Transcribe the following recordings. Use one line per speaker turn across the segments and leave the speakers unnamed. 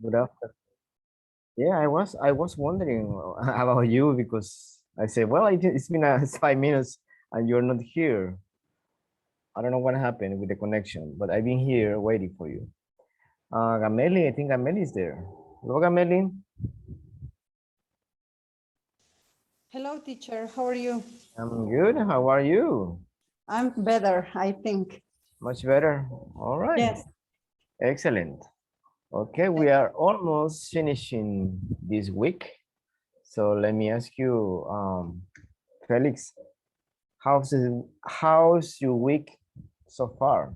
Good afternoon. Yeah, I was wondering about you because I said, well, it's been 5 minutes and you're not here. I don't know what happened with the connection, but I've been here waiting for you. Gameli, I think Gameli is there. Hello, Gameli.
Hello, teacher. How are you?
I'm good. How are you?
I'm better, I think.
Much better. All right.
Yes.
Excellent. Okay, we are almost finishing this week. So let me ask you, Felix, how's your week so far?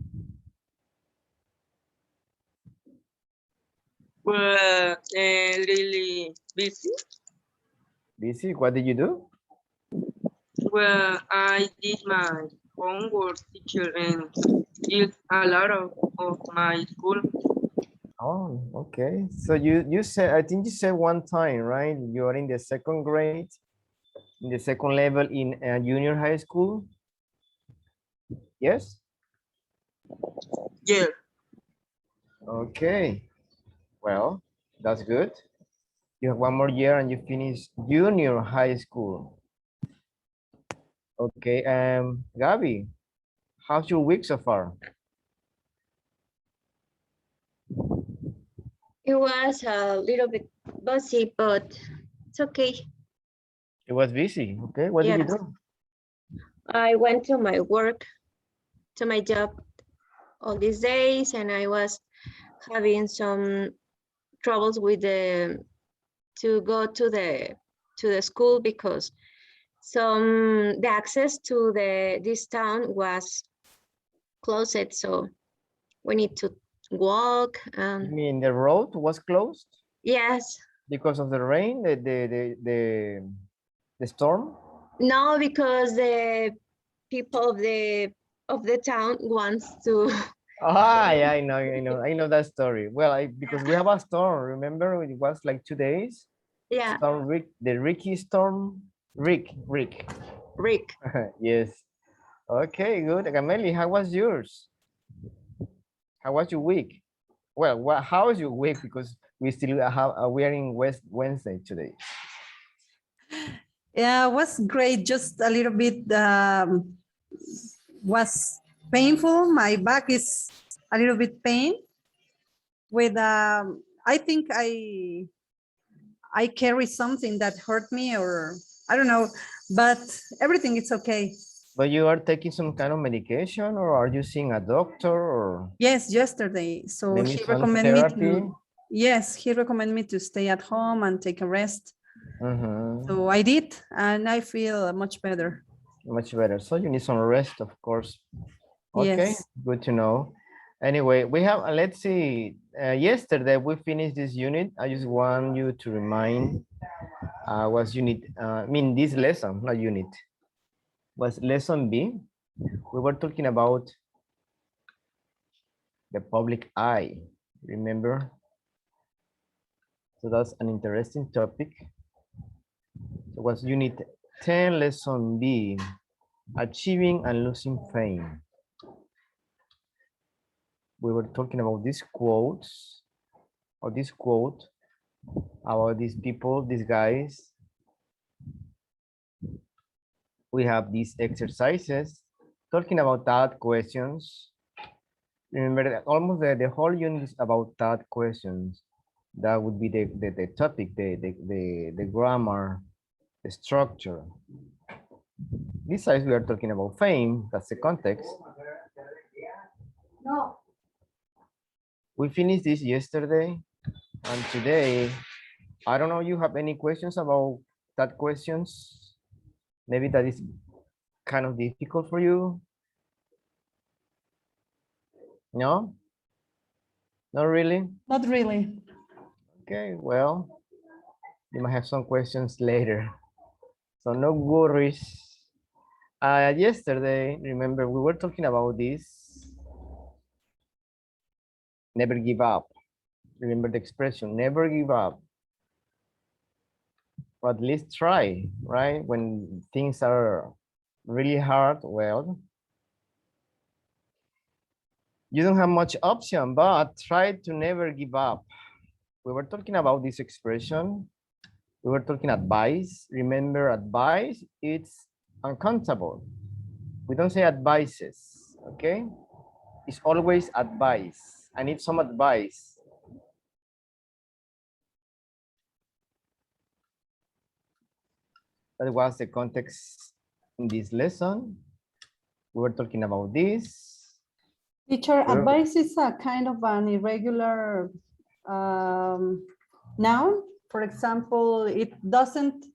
Well, really busy.
Busy? What did you do?
Well, I did my homework, teacher, and did a lot of my school.
Oh, okay. So you said, I think you said one time, right? You are in the second grade, in the second level in junior high school. Yes.
Yeah.
Okay. Well, that's good. You have one more year and you finish junior high school. Okay. Gabby, how's your week so far?
It was a little bit busy, but it's okay.
It was busy. Okay. What did you
Yes,
do?
I went to my work, to my job all these days, and I was having some troubles with to go to the school because the access to this town was closed, so we need to walk.
You mean the road was closed
Yes,
because of the rain, the storm?
no, because the people of the town wants to.
Ah, yeah, I know that story. Well, because we have a storm. Remember, it was like 2 days.
Yeah,
Storm Rick, the Ricky storm. Rick.
Rick.
Yes. Okay, good. Gameli, how was yours? How was your week? Well, how was your week? Because we still have we are in Wednesday today.
Yeah, it was great. Just a little bit was painful. My back is a little bit pain. With I think I carry something that hurt me, or I don't know, but everything is okay.
But you are taking some kind of medication, or are you seeing a doctor, or
Yes, yesterday. So
maybe
he
some
recommended me
therapy?
to. Yes, he recommended me to stay at home and take a rest.
Mm-hmm.
So I did, and I feel much better.
Much better. So you need some rest, of course. Okay,
Yes.
good to know. Anyway, we have, let's see, yesterday we finished this unit. I just want you to remind was unit, I mean this lesson, not unit, was lesson B. We were talking about the public eye, remember? So that's an interesting topic. So was unit 10, lesson B, achieving and losing fame. We were talking about these quotes, or this quote about these people, these guys. We have these exercises talking about that questions. Remember that almost the whole unit is about that questions. That would be the topic, the grammar, the structure. Besides, we are talking about fame, that's the context.
No.
We finished this yesterday, and today, I don't know, you have any questions about that questions? Maybe that is kind of difficult for you. No? Not really?
Not really.
Okay, well, you might have some questions later. So no worries. Yesterday, remember, we were talking about this. Never give up. Remember the expression, never give up. Or at least try, right? When things are really hard, well, you don't have much option, but try to never give up. we were talking about this expression. We were talking advice. Remember, advice, it's uncountable. We don't say advices, okay? It's always advice. I need some advice. That was the context in this lesson. We were talking about this.
Teacher,
We're-
advice is a kind of an irregular noun. For example, it doesn't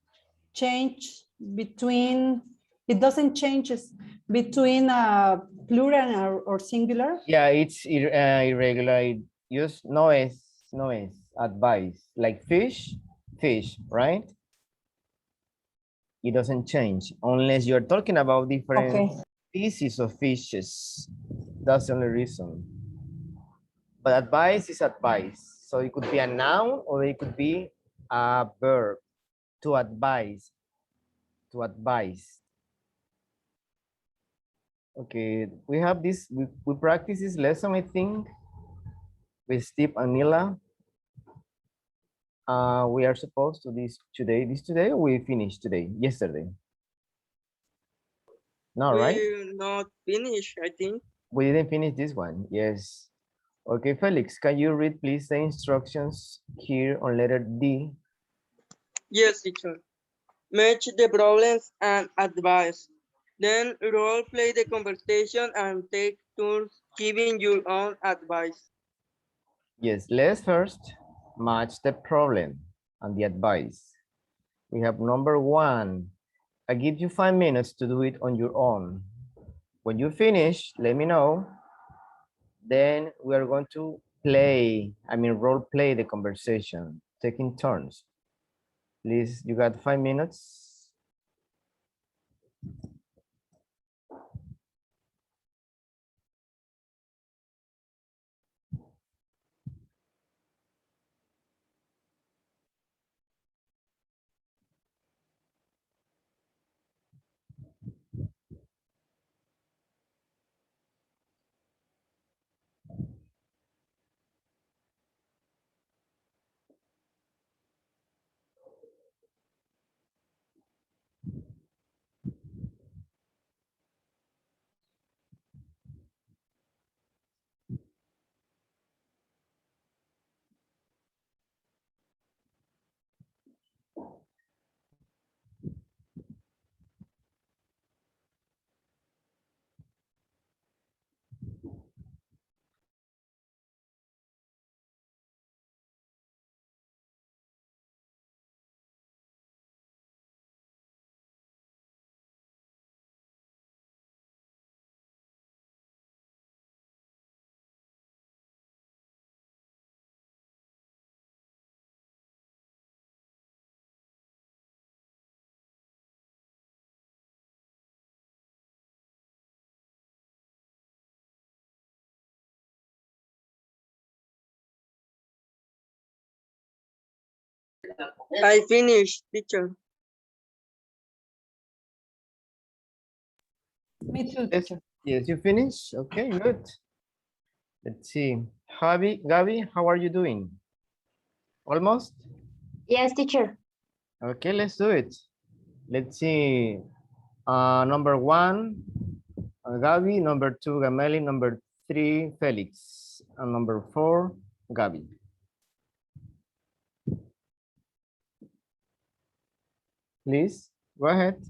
change between plural or singular.
Yeah, it's irregular. Use no es, advice. Like fish, right? It doesn't change unless you're talking about different
Okay.
species of fishes. That's the only reason. But advice is advice. So it could be a noun or it could be a verb. To advise. To advise. Okay, we have this, we practice this lesson, I think, with Steve and Nila. We are supposed to this today, or we finished today, yesterday? No, right?
We not finish, I think.
We didn't finish this one, yes. Okay, Felix, can you read please the instructions here on letter D?
Yes, teacher. Match the problems and advice. Then role play the conversation and take turns giving your own advice.
Yes, let's first match the problem and the advice. We have number 1. I give you 5 minutes to do it on your own. When you finish, let me know. Then we are going to role play the conversation, taking turns. Please, you got 5 minutes.
I finished, teacher.
Me too.
Yes,
Teacher.
yes, you finish? Okay, good. Let's see. Gabi, how are you doing? Almost?
Yes, teacher.
Okay, let's do it. Let's see. Number 1, Gabi. Number 2, Gameli. Number 3, Felix. And number 4, Gabi. Please, go ahead.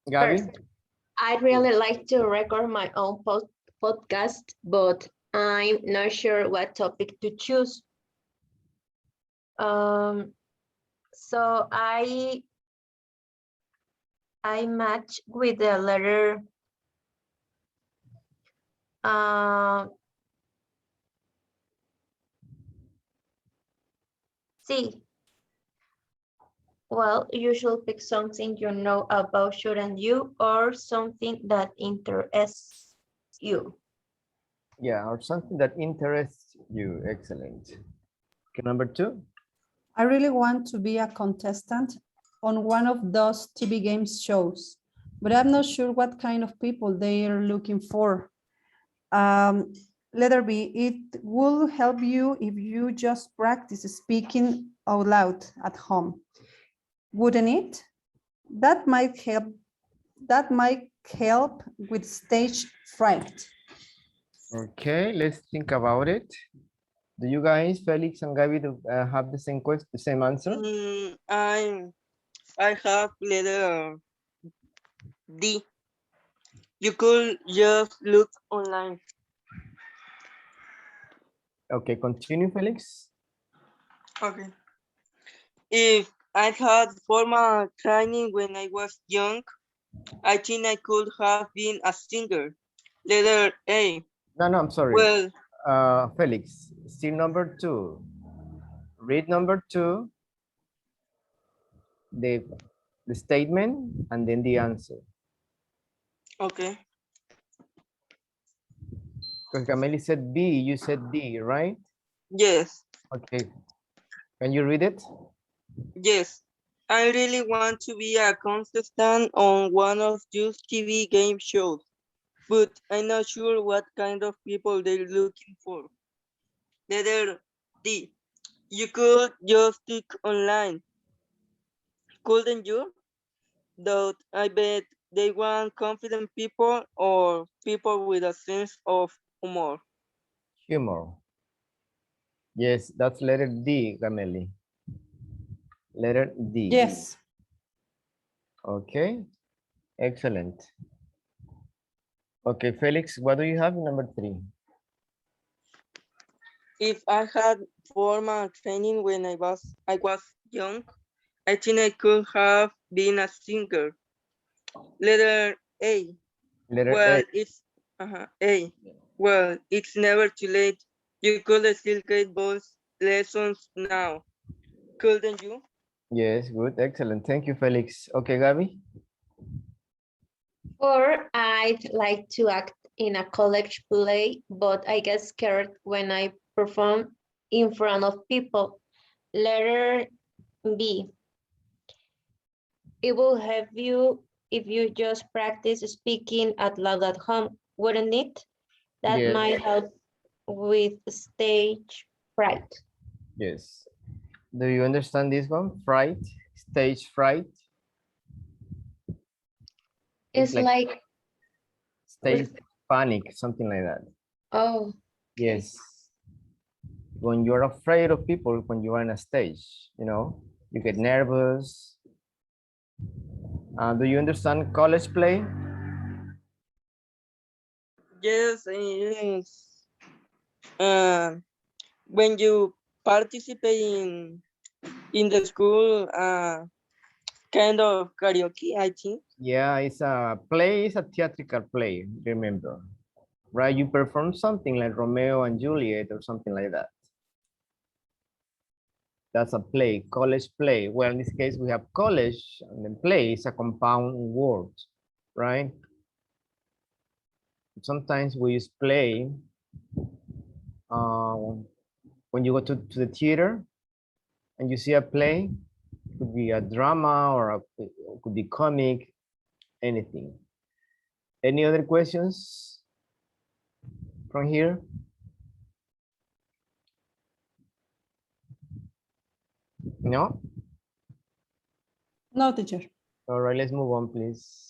Gabi?
First, I'd really like to record my own podcast, but I'm not sure what topic to choose. So I match with the letter C. Well, you should pick something you know about, shouldn't you, or something that interests you.
Yeah, or something that interests you. Excellent. Okay, number 2.
I really want to be a contestant on one of those TV games shows. but I'm not sure what kind of people they are looking for. Letter B, it will help you if you just practice speaking out loud at home. Wouldn't it? That might help. That might help with stage fright.
Okay, let's think about it. Do you guys, Felix and Gabby, have the same question, the same answer?
I have letter D. You could just look online.
Okay, continue, Felix.
Okay. If I had formal training when I was young, I think I could have been a singer. Letter A.
No, I'm sorry.
Well,
Felix, still number 2. Read number 2, the statement, and then the answer.
okay.
Because Camille said B, you said D, right?
Yes,
Okay, can you read it?
yes. I really want to be a contestant on one of those TV game shows, but I'm not sure what kind of people they're looking for. Letter D. You could just look online, couldn't you? Though I bet they want confident people or people with a sense of humor.
Humor. Yes, that's letter D, Camille. Letter D.
Yes.
Okay, excellent. Okay, Felix, what do you have in number 3?
If I had formal training when I was young, I think I could have been a singer. Letter A.
Letter
Well,
A.
it's A. Well, it's never too late. You could still get voice lessons now, couldn't you?
Yes, good, excellent. Thank you, Felix. Okay, Gabby.
Or I'd like to act in a college play, but I get scared when I perform in front of people. Letter B. It will help you if you just practice speaking out loud at home, wouldn't it? That
Yes.
might help with stage fright.
Yes. Do you understand this one? Fright, stage fright.
It's like,
Stage panic, something like that.
oh, okay.
Yes. When you're afraid of people, when you are on a stage, you get nervous. Do you understand college play?
Yes, yes. When you participate in the school, kind of karaoke, I think.
Yeah, it's a play, it's a theatrical play, remember, right? You perform something like Romeo and Juliet or something like that. That's a play, college play. Well, in this case, we have college and then play is a compound word, right? Sometimes we use play uh, when you go to the theater and you see a play, it could be a drama or it could be comic, anything. Any other questions from here? No?
No, teacher.
All right, let's move on, please.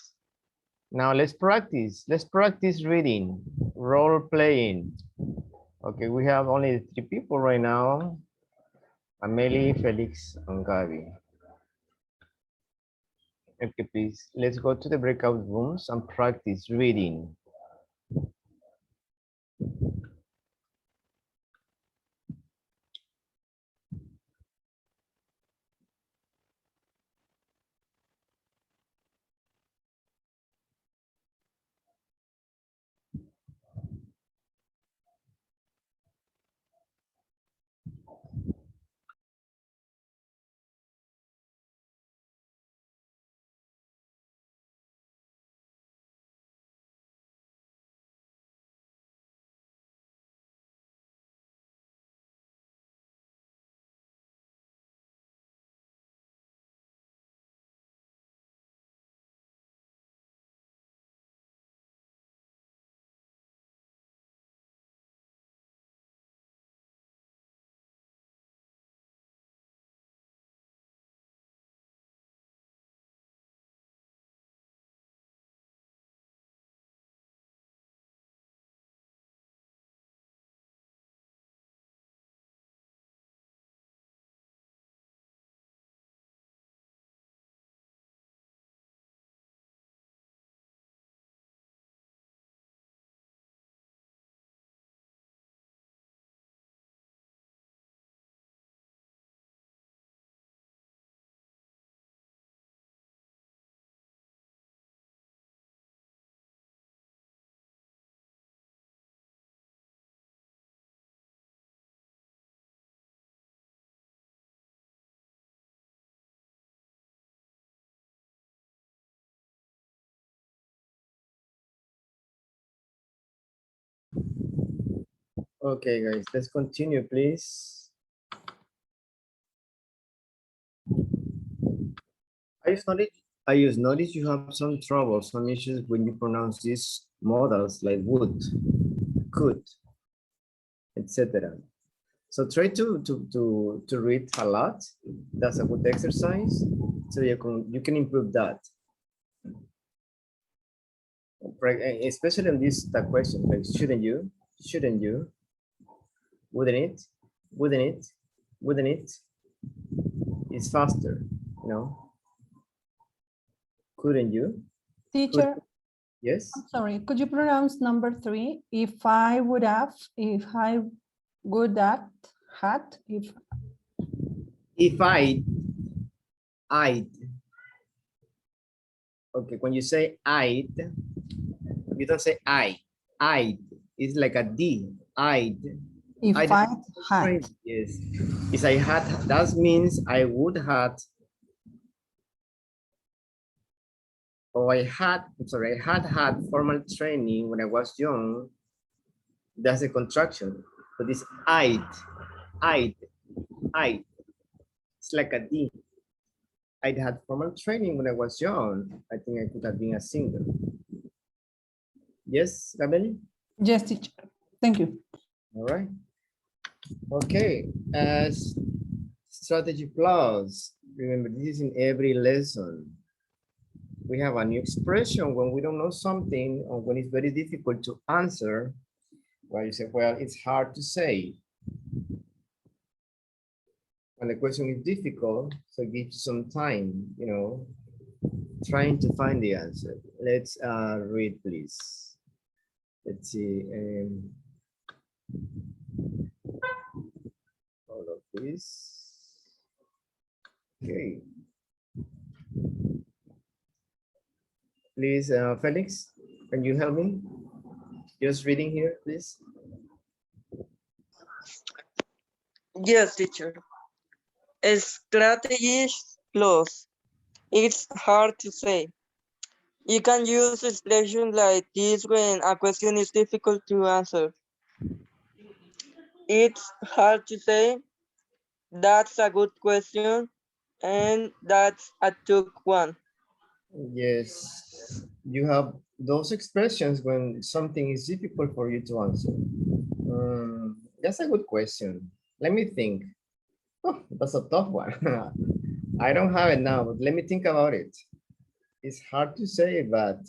Now let's practice. Let's practice reading, role playing. Okay, we have only 3 people right now. Amelie, Felix, and Gabi. Okay, please, let's go to the breakout rooms and practice reading. Okay, guys, let's continue, please. I just noticed you have some trouble, some issues when you pronounce these modals like would, could, etc. So try to read a lot. That's a good exercise. So you can improve that. Especially on this that question, like shouldn't you? Shouldn't you? Wouldn't it? Wouldn't it? Wouldn't it? It's faster, you know. Couldn't you?
Teacher,
Yes.
I'm sorry, could you pronounce number 3? If I would have, if I would have had,
If I'd. Okay, when you say I'd, you don't say I'd. It's like a D. I'd.
if
I'd
I had.
Yes. If I had, that means I would have. Or I had formal training when I was young. That's a contraction. But it's I'd. It's like a D. I'd had formal training when I was young. I think I could have been a singer. Yes, Gabriel?
Yes, teacher. Thank you.
All right. Okay. As strategy plus, remember this is in every lesson. We have a new expression when we don't know something or when it's very difficult to answer. Well, you say, well, it's hard to say. When the question is difficult, so give you some time, you know, trying to find the answer. Let's read, please. Let's see. All of this. Okay. Please, Felix, can you help me? Just reading here, please.
Yes, teacher. Strategies plus. It's hard to say. You can use expressions like this when a question is difficult to answer. It's hard to say. That's a good question. And that's a tough one.
Yes, you have those expressions when something is difficult for you to answer. That's a good question. Let me think. Oh, that's a tough one. I don't have it now, but let me think about it. It's hard to say, but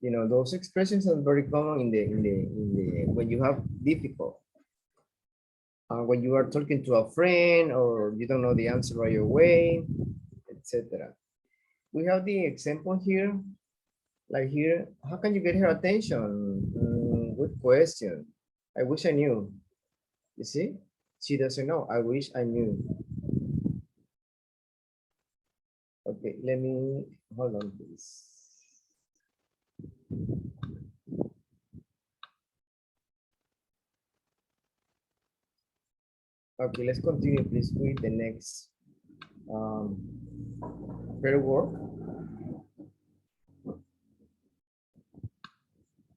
you know, those expressions are very common in the when you have difficult. When you are talking to a friend or you don't know the answer right away, etc. We have the example here, like here, how can you get her attention? Good question. I wish I knew. You see, she doesn't know. I wish I knew. Okay, let me, hold on, please. Okay, let's continue, please, with the next pair work.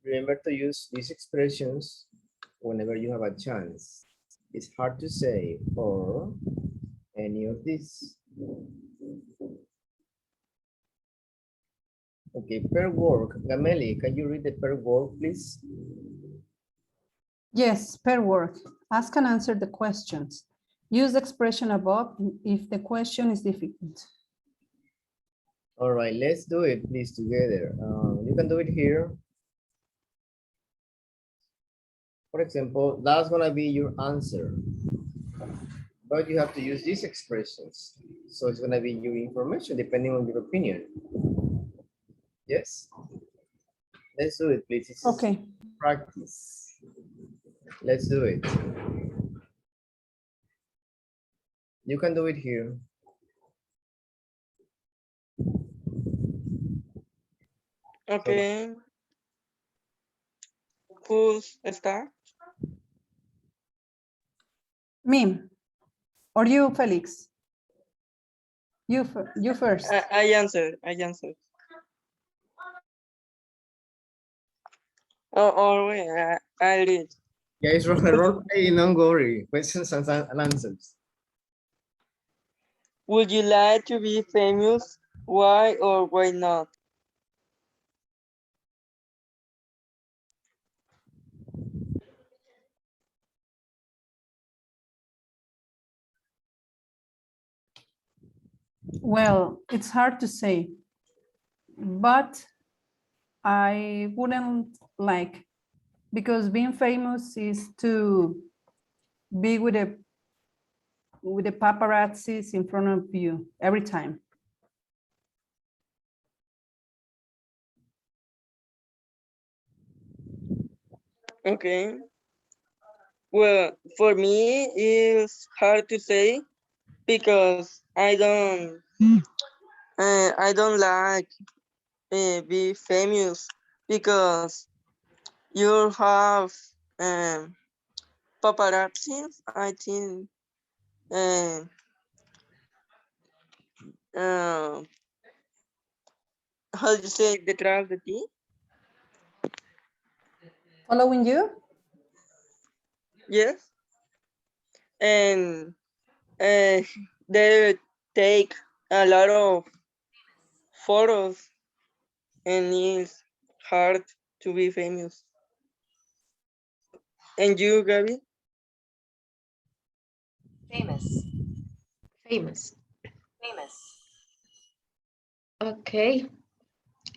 Remember to use these expressions whenever you have a chance. It's hard to say or any of these. Okay, pair work. Gameli, can you read the pair work, please?
Yes, pair work. Ask and answer the questions. Use the expression above if the question is difficult.
All right, let's do it, please, together. You can do it here. For example, that's gonna be your answer. But you have to use these expressions. So it's gonna be your information depending on your opinion. Yes? Let's do it, please. It's
Okay.
practice. Let's do it. You can do it here.
Okay. Who's start?
Me or you, Felix? You first.
I answered. Oh, wait, I read.
Yeah, it's role play, don't worry. Questions and answers.
Would you like to be famous? Why or why not?
Well, it's hard to say, but I wouldn't like, because being famous is to be with the paparazzis in front of you every time.
Okay. Well, for me, it's hard to say because I don't like be famous because you have um, paparazzi. I think uh, uh, how do you say detrás de ti?
Following you?
Yes, and uh, they take a lot of photos, and it's hard to be famous. And you, Gabby?
Famous.
Famous.
Famous.
Okay.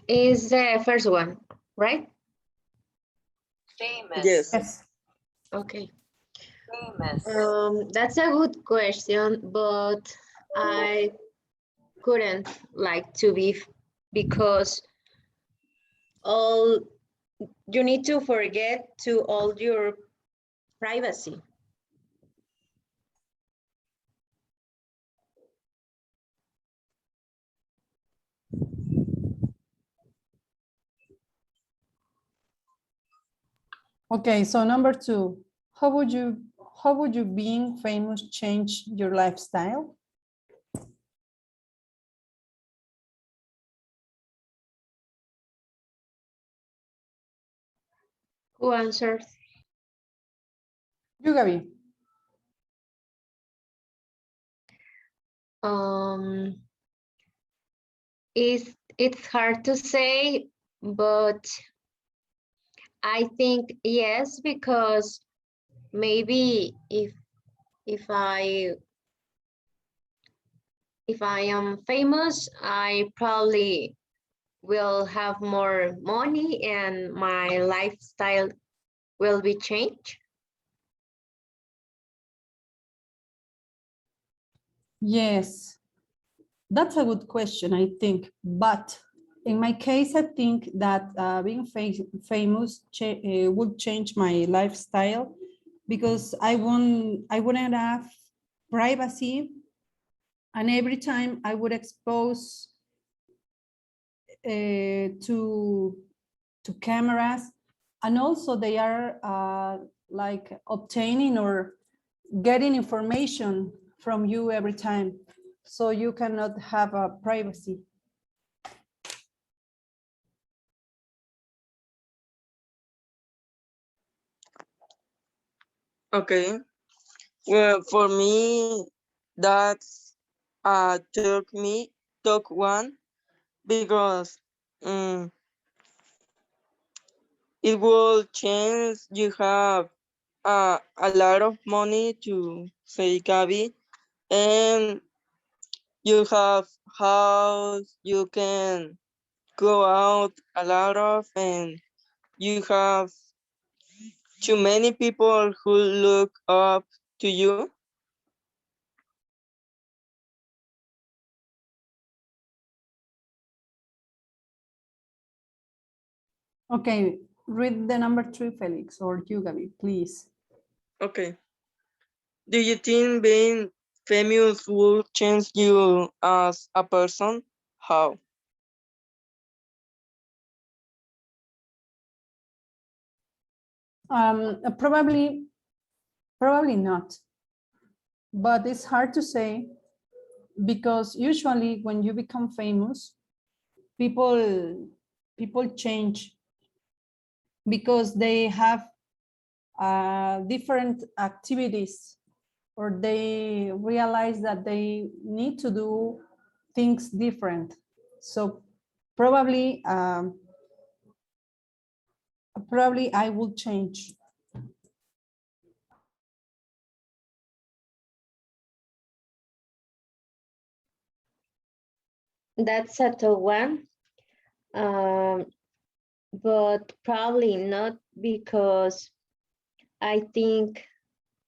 Is the first one, right?
Famous.
Yes.
Yes.
Okay.
Famous.
That's a good question, but I couldn't like to be because all you need to forget to all your privacy.
Okay, so number two, how would you being famous change your lifestyle?
Who answers?
You, Gabi.
Um, it's hard to say, but I think yes, because maybe if I if I am famous, I probably will have more money and my lifestyle will be changed.
Yes, that's a good question, I think. But in my case, I think that being famous would change my lifestyle because I wouldn't have privacy, and every time I would expose to cameras, and also they are like obtaining or getting information from you every time, so you cannot have a privacy.
Okay. Well, for me, that's took one because um, it will change. You have a lot of money to say Gabi, and you have house. You can go out a lot of, and you have too many people who look up to you.
Okay, read the number three, Felix, or you, Gabi, please.
Okay. Do you think being famous will change you as a person? How?
Probably not, but it's hard to say because usually when you become famous, people change because they have different activities, or they realize that they need to do things different. So probably I will change.
That's a tough one. But probably not, because I think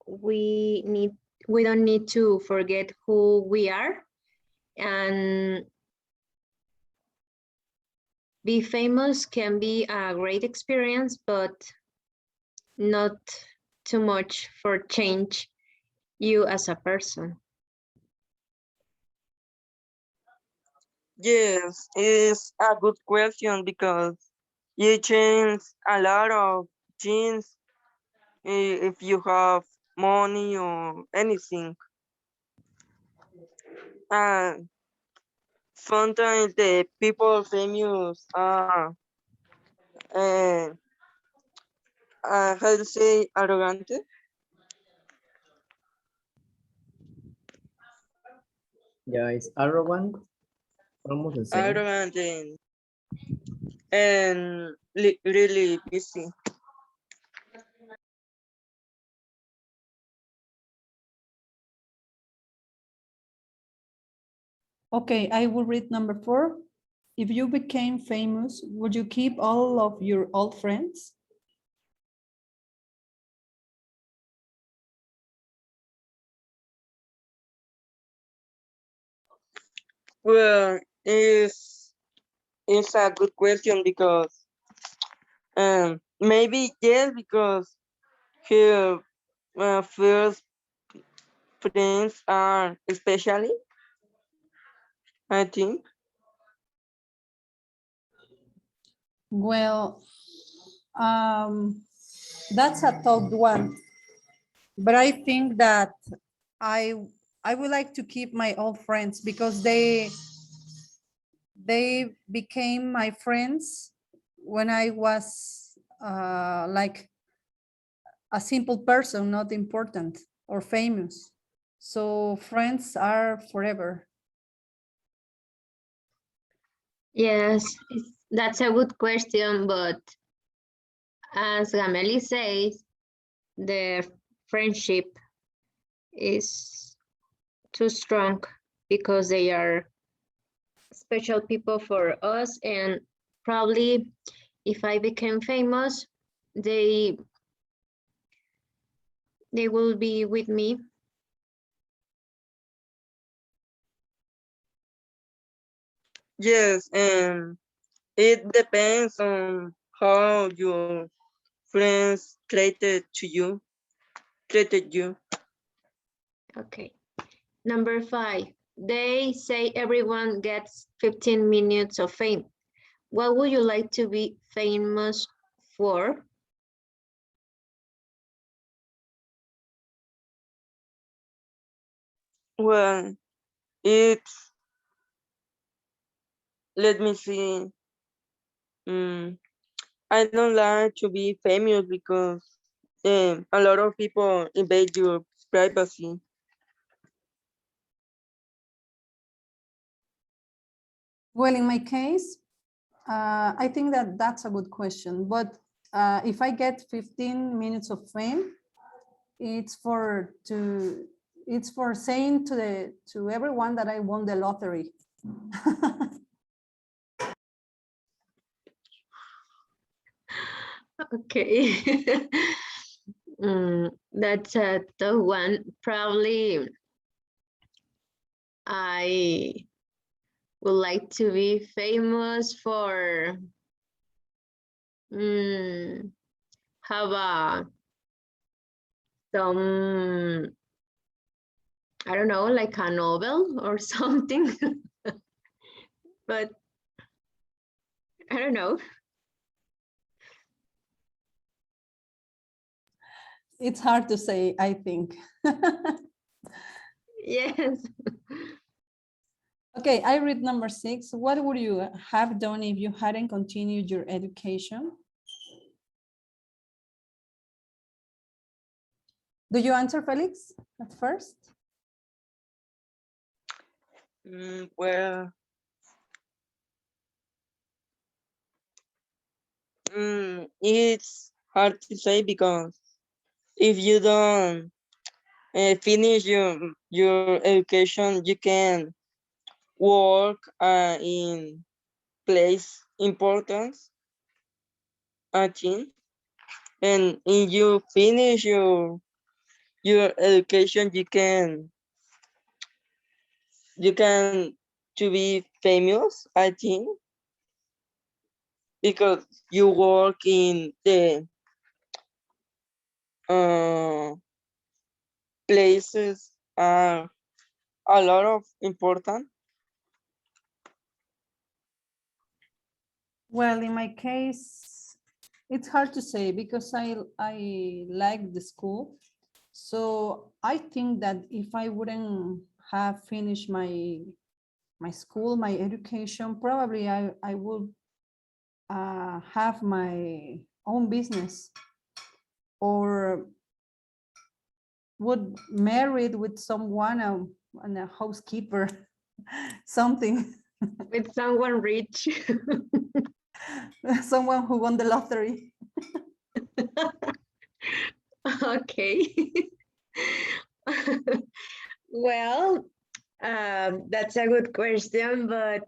we don't need to forget who we are, and be famous can be a great experience, but not too much for change you as a person.
Yes, it's a good question because you change a lot of things if you have money or anything. And sometimes the people famous are, uh, how to say, arrogant.
Yeah, it's arrogant, almost the same.
Arrogant and really busy.
Okay, I will read number 4. If you became famous, would you keep all of your old friends?
Well, it's a good question because maybe yes, because here first friends are especially, I think.
Well, that's a tough one, but I think that I I would like to keep my old friends because they became my friends when I was like a simple person, not important or famous. So friends are forever.
Yes, that's a good question, but as Gameli says, the friendship is too strong because they are special people for us, and probably if I became famous, they will be with me.
Yes, and it depends on how your friends treated you.
Okay. Number 5, they say everyone gets 15 minutes of fame. What would you like to be famous for?
Well, it's, let me see. Mm, I don't like to be famous because a lot of people invade your privacy.
Well, in my case, I think that that's a good question. But if I get 15 minutes of fame, it's for saying to everyone that I won the lottery.
Okay. That's a tough one. Probably I would like to be famous for have some, I don't know, like a novel or something. But I don't know.
It's hard to say, I think.
Yes.
Okay, I read number 6. What would you have done if you hadn't continued your education? Do you answer, Felix, at first?
Well, it's hard to say because if you don't finish your education, you can work in place importance, I think. And if you finish your education, you can to be famous, I think, because you work in the uh, places are a lot of important.
Well, in my case, it's hard to say because I like the school. So I think that if I wouldn't have finished my school, my education, probably I would have my own business or would married with someone and a housekeeper, something,
With someone rich.
someone who won the lottery.
Okay. Well, that's a good question, but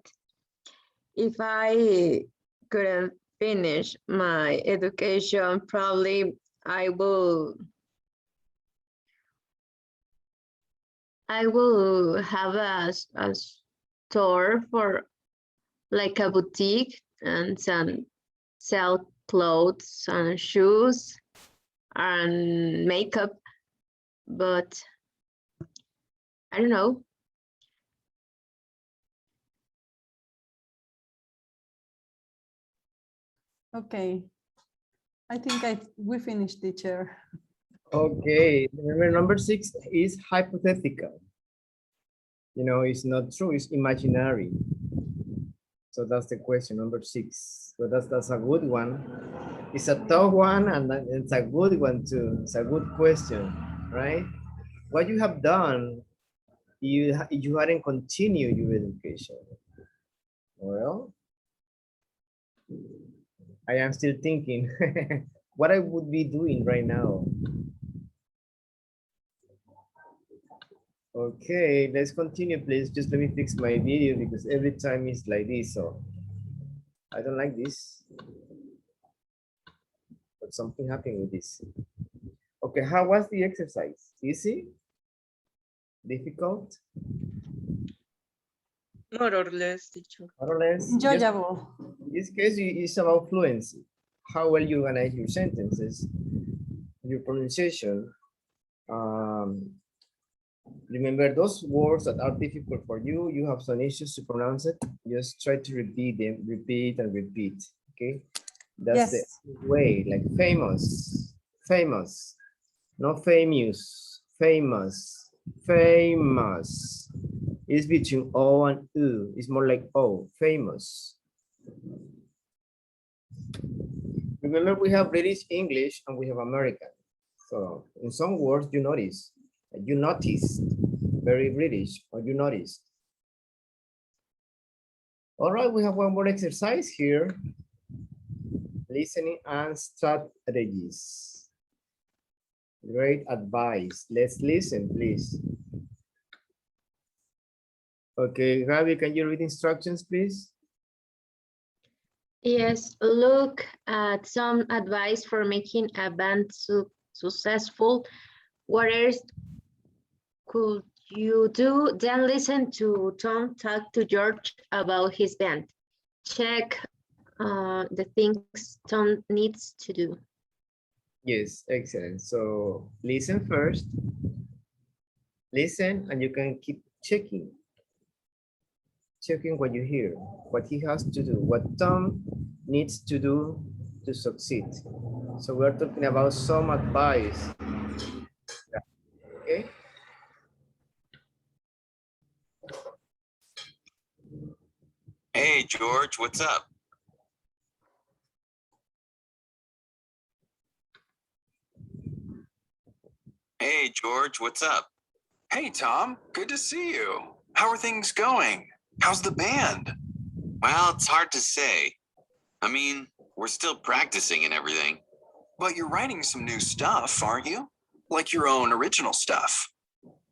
if I couldn't finish my education, probably I will have a store for like a boutique and sell clothes and shoes and makeup, but I don't know.
Okay, I think we finished, teacher.
Okay, remember number 6 is hypothetical. You know, it's not true, it's imaginary. So that's the question, number 6. So that's a good one. It's a tough one and it's a good one too. It's a good question, right? What you have done, you hadn't continued your education. Well, I am still thinking what I would be doing right now. Okay, let's continue, please. Just let me fix my video because every time it's like this, so I don't like this. But something happened with this. Okay, how was the exercise? Easy? Difficult?
More or less, teacher.
More or less?
Enjoyable.
In this case, it's about fluency. How well you organize your sentences, your pronunciation. Remember those words that are difficult for you, you have some issues to pronounce it, just try to repeat them, repeat and repeat, okay? That's the
Yes.
way, like famous, famous, not famous, famous, famous. It's between O and U, it's more like O, famous. Remember we have British English and we have American. So in some words you noticed, very British, or you noticed. All right, we have one more exercise here. Listening and strategies. Great advice. Let's listen, please. Okay, Gabi, can you read instructions, please?
Yes, look at some advice for making a band successful. What else could you do? Then listen to Tom talk to George about his band. Check the things Tom needs to do.
Yes, excellent. So listen first. Listen, and you can keep checking. Checking what you hear, what he has to do, what Tom needs to do to succeed. So we're talking about some advice. Okay.
Hey, George, what's up? Hey, George, what's up?
Hey, Tom. Good to see you. How are things going? How's the band?
Well, it's hard to say. I mean, we're still practicing and everything.
But you're writing some new stuff, aren't you? Like your own original stuff.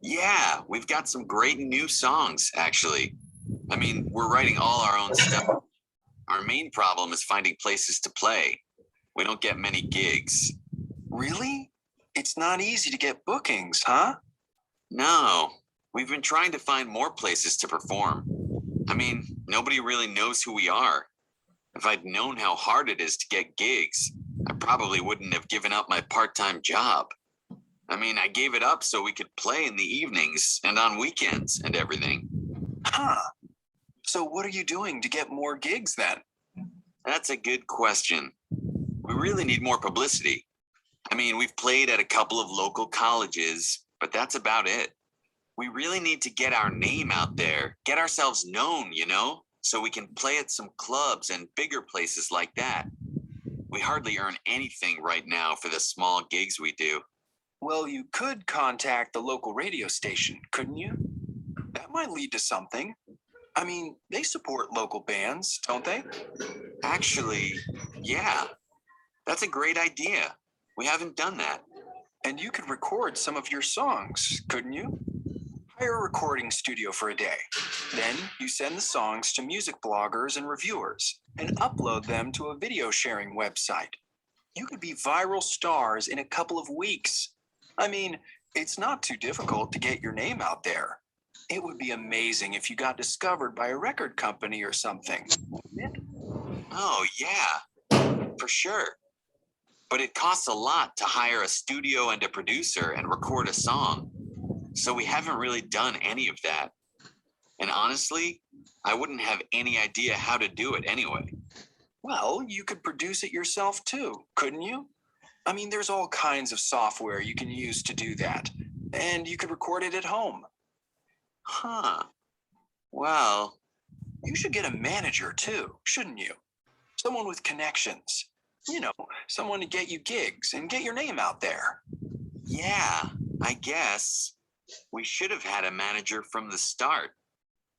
Yeah, we've got some great new songs, actually. I mean, we're writing all our own stuff. Our main problem is finding places to play. We don't get many gigs.
Really? It's not easy to get bookings, huh?
No, we've been trying to find more places to perform. I mean, nobody really knows who we are. If I'd known how hard it is to get gigs, I probably wouldn't have given up my part-time job. I mean, I gave it up so we could play in the evenings and on weekends and everything.
Huh. So what are you doing to get more gigs then?
That's a good question. We really need more publicity. I mean, we've played at a couple of local colleges, but that's about it. We really need to get our name out there, get ourselves known, so we can play at some clubs and bigger places like that. We hardly earn anything right now for the small gigs we do.
Well, you could contact the local radio station, couldn't you? That might lead to something. I mean, they support local bands, don't they?
Actually, yeah, that's a great idea. We haven't done that.
And you could record some of your songs, couldn't you? Hire a recording studio for a day. Then you send the songs to music bloggers and reviewers and upload them to a video sharing website. You could be viral stars in a couple of weeks. I mean, it's not too difficult to get your name out there. It would be amazing if you got discovered by a record company or something.
Oh, yeah, for sure. But it costs a lot to hire a studio and a producer and record a song. So we haven't really done any of that. And honestly, I wouldn't have any idea how to do it anyway.
Well, you could produce it yourself too, couldn't you? I mean, there's all kinds of software you can use to do that. And you could record it at home.
Huh. Well,
you should get a manager too, shouldn't you? Someone with connections. Someone to get you gigs and get your name out there.
Yeah, I guess. We should have had a manager from the start.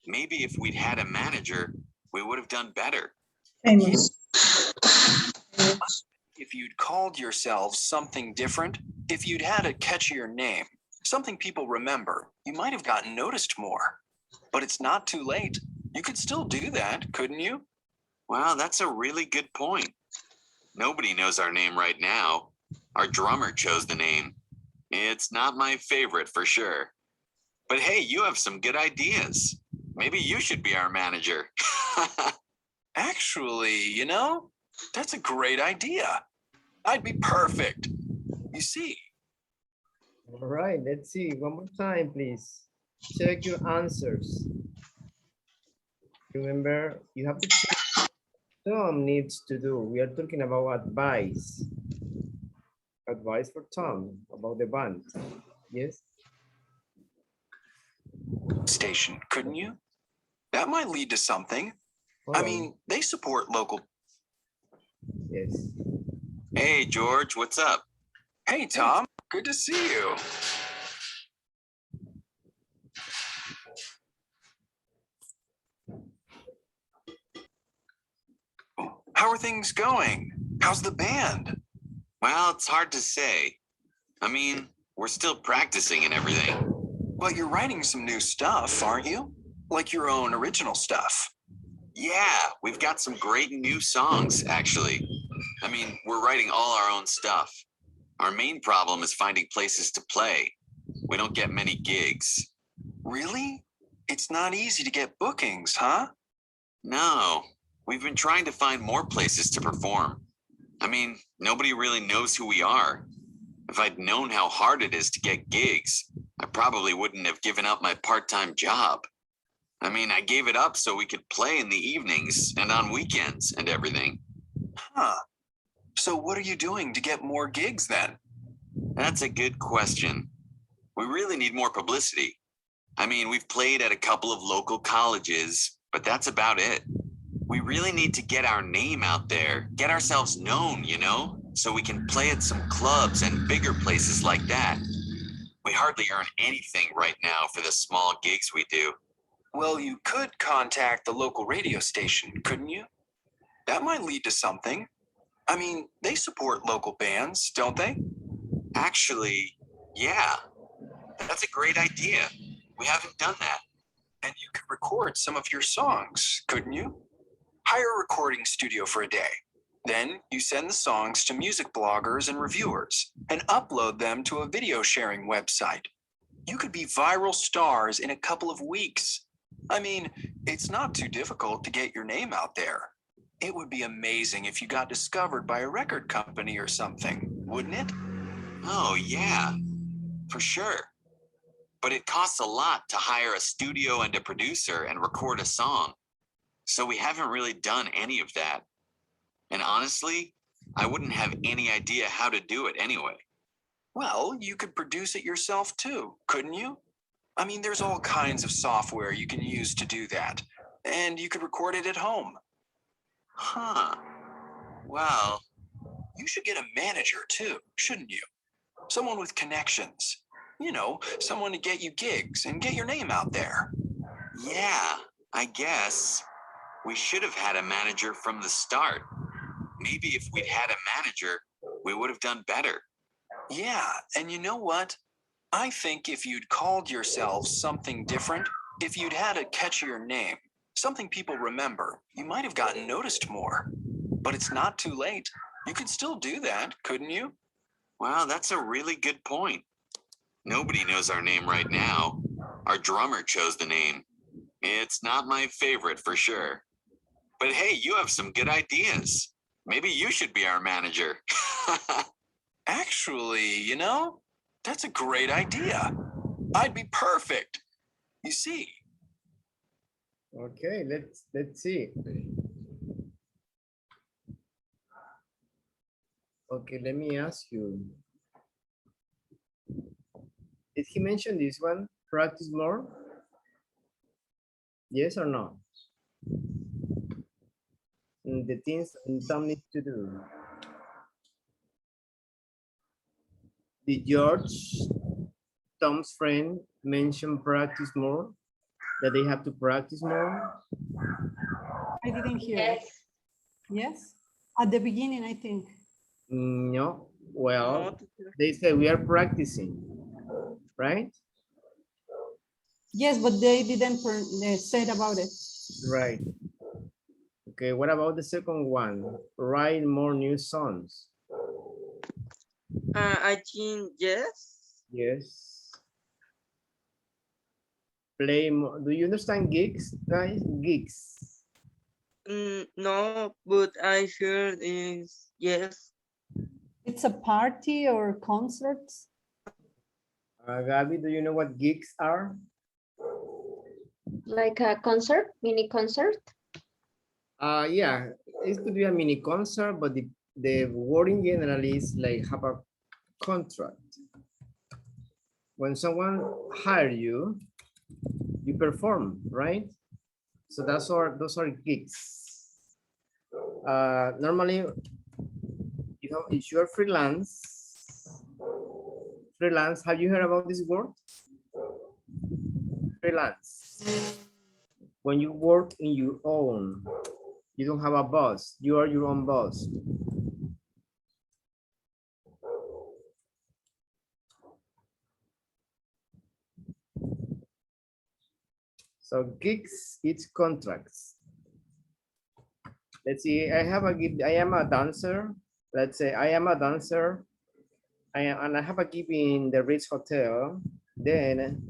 Maybe if we'd had a manager, we would have done better.
Famous.
If you'd called yourselves something different, if you'd had a catchier name, something people remember, you might have gotten noticed more. But it's not too late. You could still do that, couldn't you?
Wow, that's a really good point. Nobody knows our name right now. Our drummer chose the name. It's not my favorite for sure. But hey, you have some good ideas. Maybe you should be our manager.
Actually, that's a great idea. I'd be perfect. You see.
All right, let's see. One more time, please. Check your answers. Remember, you have to check what Tom needs to do. We are talking about advice. Advice for Tom about the band. Yes?
Station, couldn't you? That might lead to something.
Hold
I
on.
mean, they support local.
Yes.
Hey, George, what's up?
Hey, Tom. Good to see you. How are things going? How's the band?
Well, it's hard to say. I mean, we're still practicing and everything.
But you're writing some new stuff, aren't you? Like your own original stuff.
Yeah, we've got some great new songs, actually. I mean, we're writing all our own stuff. Our main problem is finding places to play. We don't get many gigs.
Really? It's not easy to get bookings, huh?
No, we've been trying to find more places to perform. I mean, nobody really knows who we are. If I'd known how hard it is to get gigs, I probably wouldn't have given up my part-time job. I mean, I gave it up so we could play in the evenings and on weekends and everything.
Huh. So what are you doing to get more gigs then?
That's a good question. We really need more publicity. I mean, we've played at a couple of local colleges, but that's about it. We really need to get our name out there, get ourselves known, so we can play at some clubs and bigger places like that. We hardly earn anything right now for the small gigs we do.
Well, you could contact the local radio station, couldn't you? That might lead to something. I mean, they support local bands, don't they?
Actually, yeah, that's a great idea. We haven't done that.
And you could record some of your songs, couldn't you? Hire a recording studio for a day. Then you send the songs to music bloggers and reviewers and upload them to a video sharing website. You could be viral stars in a couple of weeks. I mean, it's not too difficult to get your name out there. It would be amazing if you got discovered by a record company or something, wouldn't it?
Oh, yeah, for sure. But it costs a lot to hire a studio and a producer and record a song. So we haven't really done any of that. And honestly, I wouldn't have any idea how to do it anyway.
Well, you could produce it yourself too, couldn't you? I mean, there's all kinds of software you can use to do that. And you could record it at home.
Huh. Well,
You should get a manager too, shouldn't you? Someone with connections. You know, someone to get you gigs and get your name out there.
yeah, I guess we should have had a manager from the start. Maybe if we'd had a manager, we would have done better.
Yeah, and you know what? I think if you'd called yourself something different, if you'd had a catchier name, something people remember, you might have gotten noticed more. But it's not too late. You could still do that, couldn't you?
Wow, that's a really good point. Nobody knows our name right now. Our drummer chose the name. It's not my favorite for sure. But hey, you have some good ideas. Maybe you should be our manager.
Actually, you know, that's a great idea. I'd be perfect. You see,
Okay, let's see. Okay, let me ask you. Did he mention this one? Practice more? Yes or no? The things Tom needs to do. Did George, Tom's friend, mention practice more? That they have to practice more?
I didn't hear it. Yes? At the beginning, I think.
No. Well,
No, teacher.
they say we are practicing, right?
Yes, but they didn't say about it.
Right. Okay, what about the second one? Write more new songs.
I think yes.
Yes. Play more. Do you understand gigs, guys? Gigs.
No, but I heard is yes.
It's a party or concerts.
Gabby, do you know what gigs are?
Like a concert, mini concert.
Yeah, it could be a mini concert, but the word in general is like have a contract. When someone hire you, you perform, right? So those are gigs. Normally, you know, if you're freelance, have you heard about this word? Freelance. When you work in your own, you don't have a boss, you are your own boss. So gigs, it's contracts. Let's see, I am a dancer. Let's say I am a dancer. And I have a gig in the Ritz Hotel. Then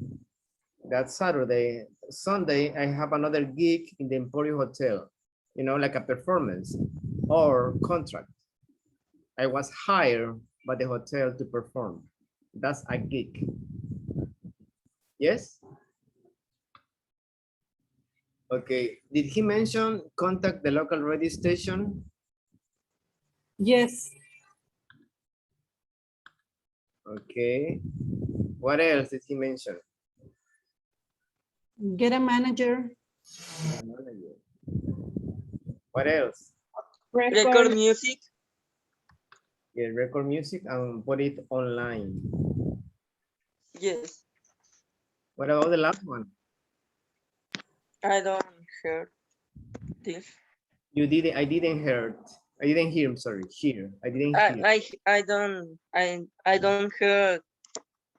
that Sunday, I have another gig in the Emporio Hotel, you know, like a performance or contract. I was hired by the hotel to perform. That's a gig. Yes? Okay, did he mention contact the local radio station?
Yes.
Okay. What else did he mention?
Get a manager.
What else?
Record music.
Yeah, record music and put it online.
Yes,
What about the last one?
I don't hear this.
You didn't, I didn't hear. I didn't hear, I'm sorry, hear. I didn't hear.
I don't hear.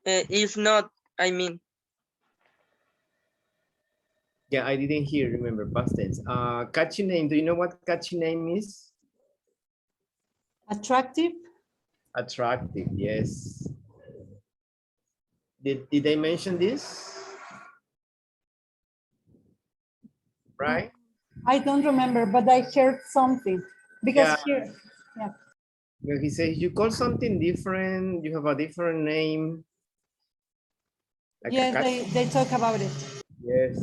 It's not. I mean,
Yeah, I didn't hear, remember, past tense. Catchy name, do you know what catchy name is?
Attractive?
Attractive, yes. Did I mention this? Right?
I don't remember, but I heard something because
Yeah.
here, yeah.
When he says you call something different, you have a different name. Like a
Yes, they talk about it.
yes.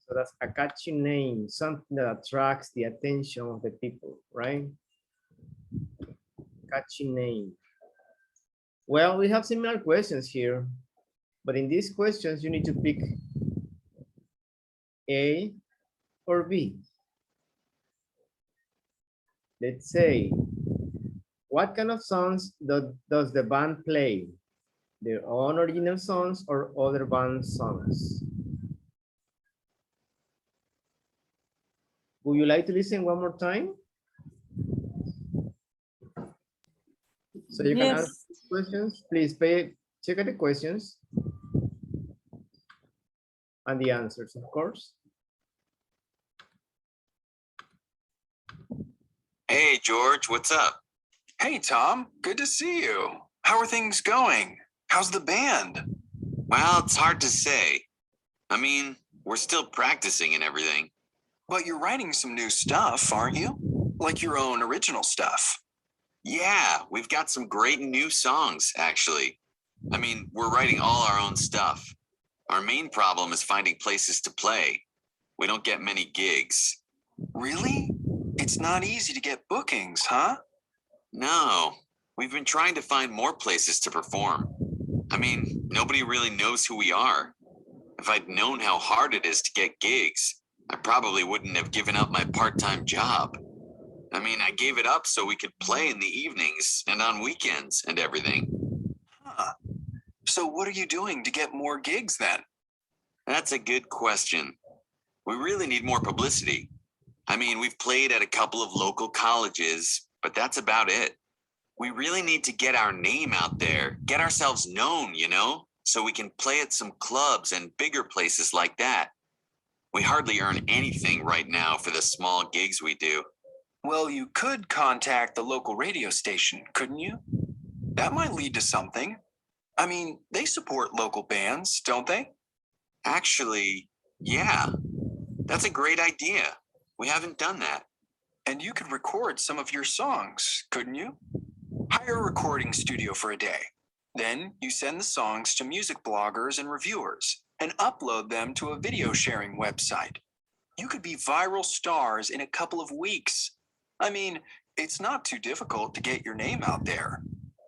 So that's a catchy name, something that attracts the attention of the people, right? Catchy name. Well, we have similar questions here, but in these questions, you need to pick A or B. Let's say, what kind of songs does the band play? Their own original songs or other band songs? Would you like to listen one more time? So you can
Yes.
answer these questions. Please check out the questions and the answers, of course.
Hey, George, what's up?
Hey, Tom. Good to see you. How are things going? How's the band?
Well, it's hard to say. I mean, we're still practicing and everything.
But you're writing some new stuff, aren't you? Like your own original stuff.
Yeah, we've got some great new songs, actually. I mean, we're writing all our own stuff. Our main problem is finding places to play. We don't get many gigs.
Really? It's not easy to get bookings, huh?
No, we've been trying to find more places to perform. I mean, nobody really knows who we are. If I'd known how hard it is to get gigs, I probably wouldn't have given up my part-time job. I mean, I gave it up so we could play in the evenings and on weekends and everything.
Huh. So what are you doing to get more gigs then?
That's a good question. We really need more publicity. I mean, we've played at a couple of local colleges, but that's about it. We really need to get our name out there, get ourselves known, you know, so we can play at some clubs and bigger places like that. We hardly earn anything right now for the small gigs we do.
Well, you could contact the local radio station, couldn't you? That might lead to something. I mean, they support local bands, don't they?
Actually, yeah, that's a great idea. We haven't done that.
And you could record some of your songs, couldn't you? Hire a recording studio for a day. Then you send the songs to music bloggers and reviewers and upload them to a video sharing website. You could be viral stars in a couple of weeks. I mean, it's not too difficult to get your name out there.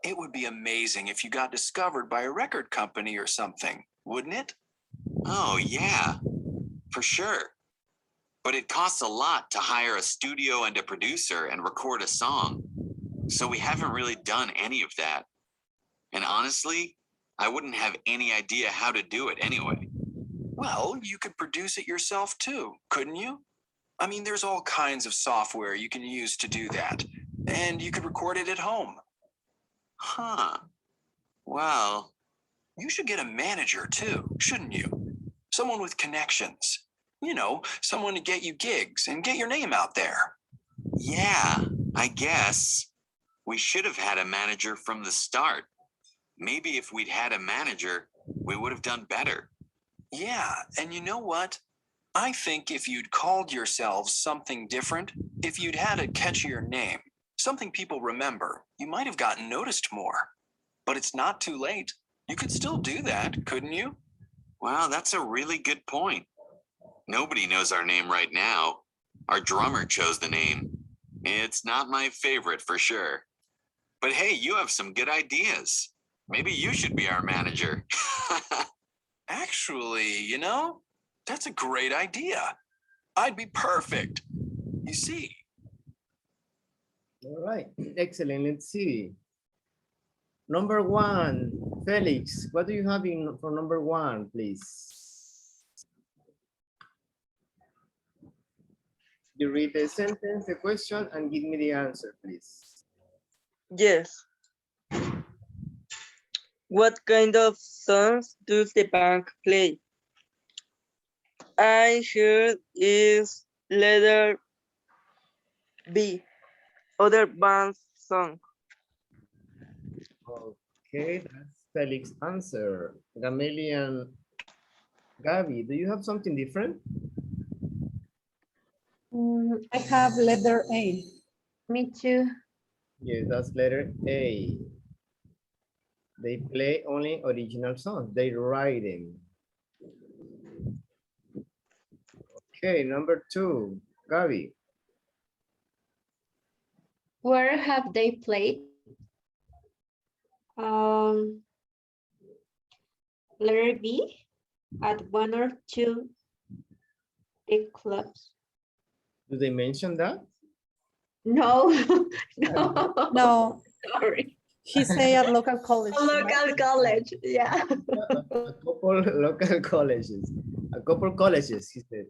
It would be amazing if you got discovered by a record company or something, wouldn't it?
Oh, yeah, for sure. But it costs a lot to hire a studio and a producer and record a song. So we haven't really done any of that. And honestly, I wouldn't have any idea how to do it anyway.
Well, you could produce it yourself too, couldn't you? I mean, there's all kinds of software you can use to do that. And you could record it at home.
Huh. Well,
You should get a manager too, shouldn't you? Someone with connections. You know, someone to get you gigs and get your name out there.
yeah, I guess. We should have had a manager from the start. Maybe if we'd had a manager, we would have done better.
Yeah, and you know what? I think if you'd called yourselves something different, if you'd had a catchier name, something people remember, you might have gotten noticed more. But it's not too late. You could still do that, couldn't you?
Wow, that's a really good point. Nobody knows our name right now. Our drummer chose the name. It's not my favorite for sure. But hey, you have some good ideas. Maybe you should be our manager.
Actually, you know, that's a great idea. I'd be perfect. You see,
All right, excellent. Let's see. Number one, Felix, what do you have in for number one, please? You read the sentence, the question, and give me the answer, please.
Yes. What kind of songs does the band play? I heard is letter B. Other band's song.
Okay, that's Felix's answer. Gameli and Gabby, do you have something different?
I have letter A.
Me too.
Yes, that's letter A. They play only original songs. They write them. Okay, number two, Gabby.
Where have they played? Letter B, at one or two big clubs.
Do they mention that?
No, no,
No,
sorry.
he say at local college.
A local college, yeah.
A couple local colleges. A couple colleges, he said.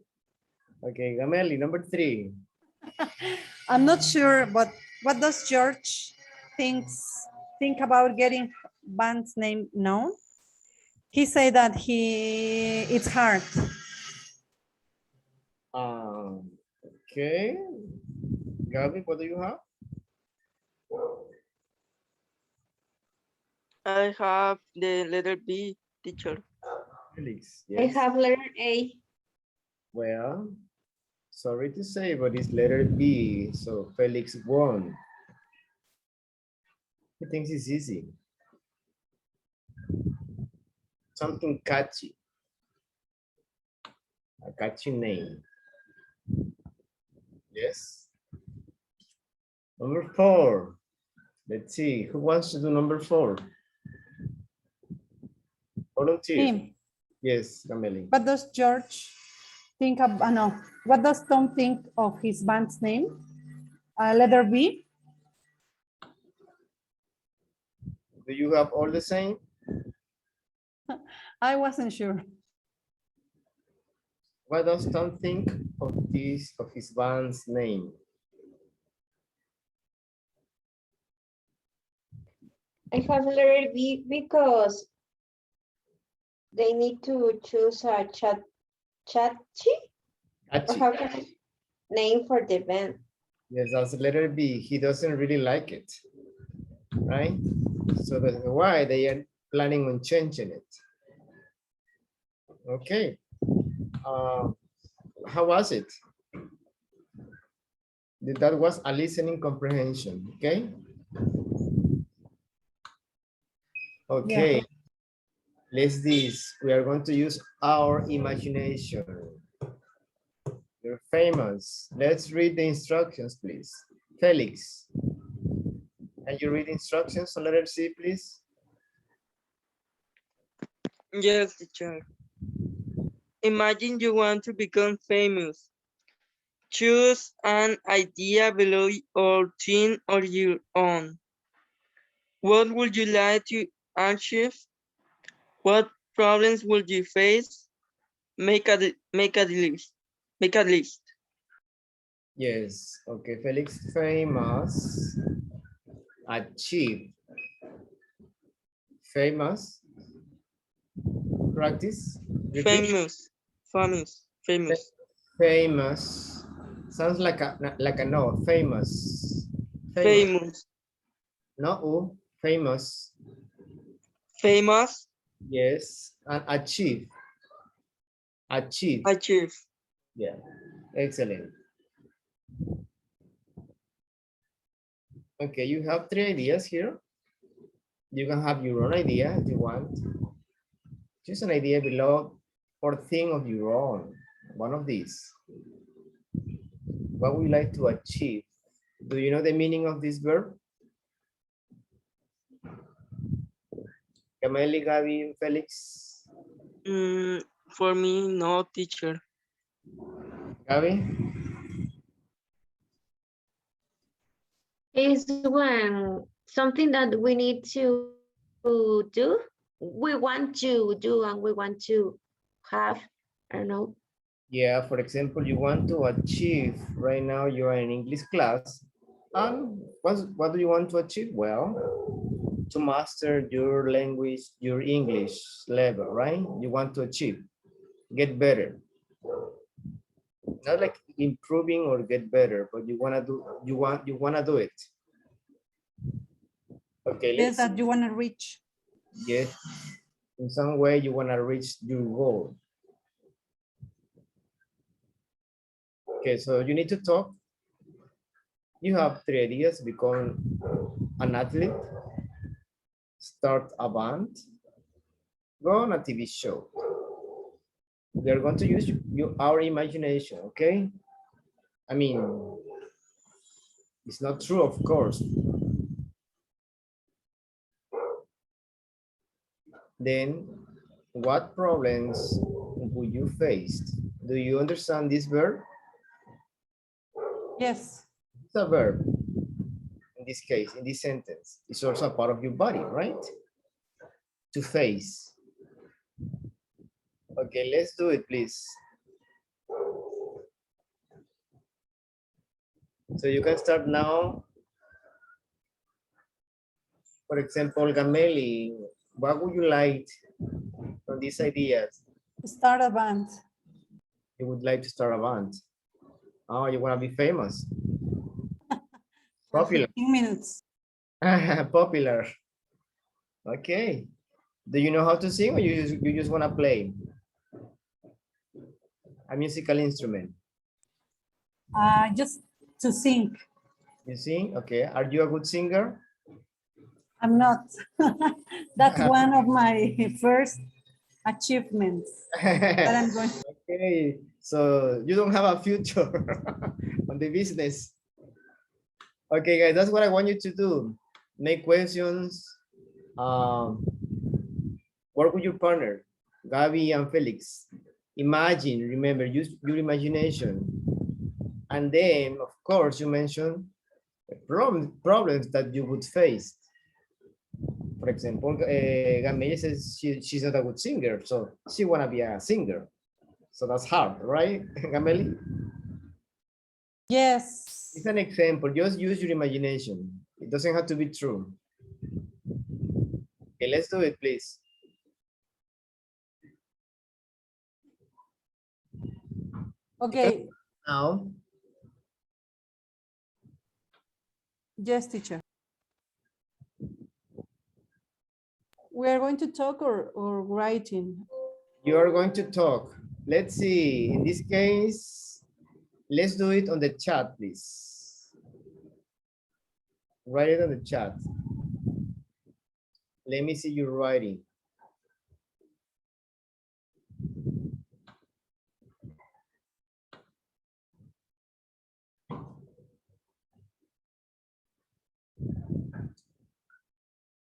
Okay, Gameli, number three.
I'm not sure, but what does George think about getting band's name known? He said that it's hard.
Okay. Gabby, what do you have?
I have the letter B, teacher.
Felix,
I
yes.
have letter A.
Well, sorry to say, but it's letter B, so Felix won. He thinks it's easy. Something catchy. A catchy name. Yes. Number four. Let's see, who wants to do number four? Volunteer.
Him.
Yes, Gameli.
What does George think of? No. What does Tom think of his band's name? Letter B.
Do you have all the same?
I wasn't sure.
What does Tom think of his band's name?
I have letter B because they need to choose a chatty or
Catchy.
how can I name for the band.
Yes, that's letter B. He doesn't really like it, right? So that's why they are planning on changing it. Okay. How was it? That was a listening comprehension, okay? Okay.
Yeah.
Let's this. We are going to use our imagination. You're famous. Let's read the instructions, please. Felix, can you read instructions on letter C, please?
Yes, teacher. Imagine you want to become famous. Choose an idea below or thing or your own. What would you like to achieve? What problems would you face? Make a list. Make a list.
Yes. Okay, Felix, famous, achieve, famous, practice, repeat.
Famous.
Famous. Sounds like a no. Famous.
Famous.
No, famous.
Famous.
Yes, and achieve. Achieve.
Achieve.
Yeah, excellent. Okay, you have three ideas here. You can have your own idea if you want. Choose an idea below or thing of your own. One of these. What would you like to achieve? Do you know the meaning of this verb? Cameli, Gabi, Felix.
For me, no, teacher.
Gabi?
Is when something that we need to do. We want to do and we want to have, I don't know.
Yeah, for example, you want to achieve, right now you are in English class, and what do you want to achieve? Well, to master your language, your English level, right? You want to achieve, get better. Not like improving or get better, but you wanna do, you wanna do it. Okay,
Yes,
let's
that you want to reach.
get, in some way you wanna reach your goal. Okay, so you need to talk. You have 3 ideas: become an athlete, start a band, go on a TV show. We are going to use our imagination, okay? I mean, it's not true, of course. Then, what problems would you face? Do you understand this verb?
Yes.
It's a verb. In this case, in this sentence, it's also a part of your body, right? To face. Okay, let's do it, please. So you can start now. For example, Gameli, what would you like from these ideas?
Start a band.
You would like to start a band. Oh, you want to be famous.
For
Popular.
15 minutes.
Popular. Okay. Do you know how to sing, or you just want to play a musical instrument?
Just to sing.
You sing? Okay. Are you a good singer?
I'm not. That's one of my first achievements that I'm going.
Okay. So you don't have a future on the business. Okay, guys, that's what I want you to do. Make questions. Work with your partner, Gabi and Felix. Imagine, remember, use your imagination. And then, of course, you mentioned problems that you would face. For example, Gamella says she's not a good singer, so she wanna be a singer. So that's hard, right, Gameli?
Yes.
It's an example. Just use your imagination. It doesn't have to be true. Okay, let's do it, please.
Okay.
Now,
Yes, teacher. We are going to talk or writing.
you are going to talk. Let's see. In this case, let's do it on the chat, please. Write it on the chat. Let me see you writing.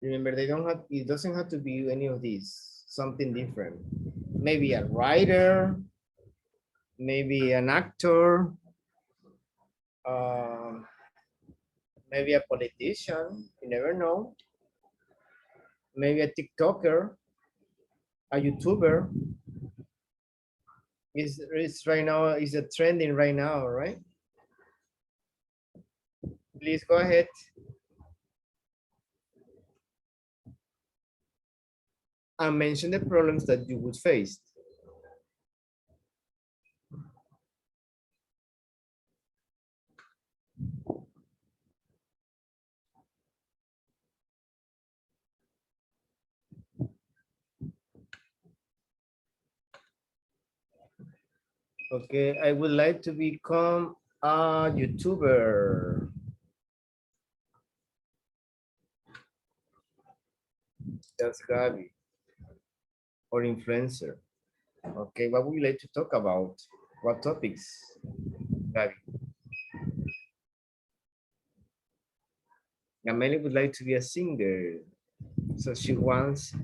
Remember, they don't have, it doesn't have to be any of these, something different. Maybe a writer, maybe an actor, maybe a politician, you never know. Maybe a TikToker, a YouTuber. Is right now, is a trending right now, right? Please go ahead. And mention the problems that you would face. Okay, I would like to become a YouTuber. That's Gabi. Or influencer. Okay, what would you like to talk about? What topics, Gabi? Gameli would like to be a singer, so she wants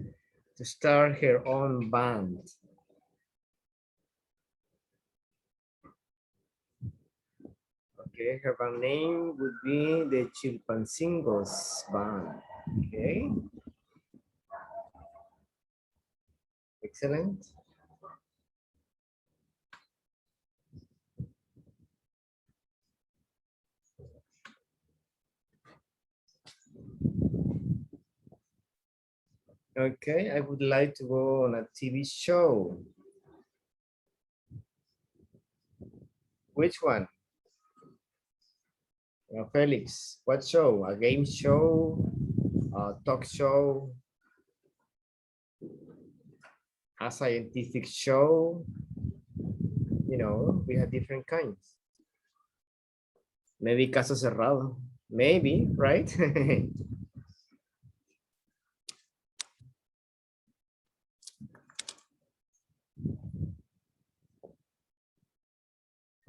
to start her own band. Okay, her band name would be the Chilpancingos Band. Okay. Excellent. Okay, I would like to go on a TV show. Which one? Felix, what show? A game show, a talk show, a scientific show? You know, we have different kinds. Maybe Caso Cerrado. Maybe, right?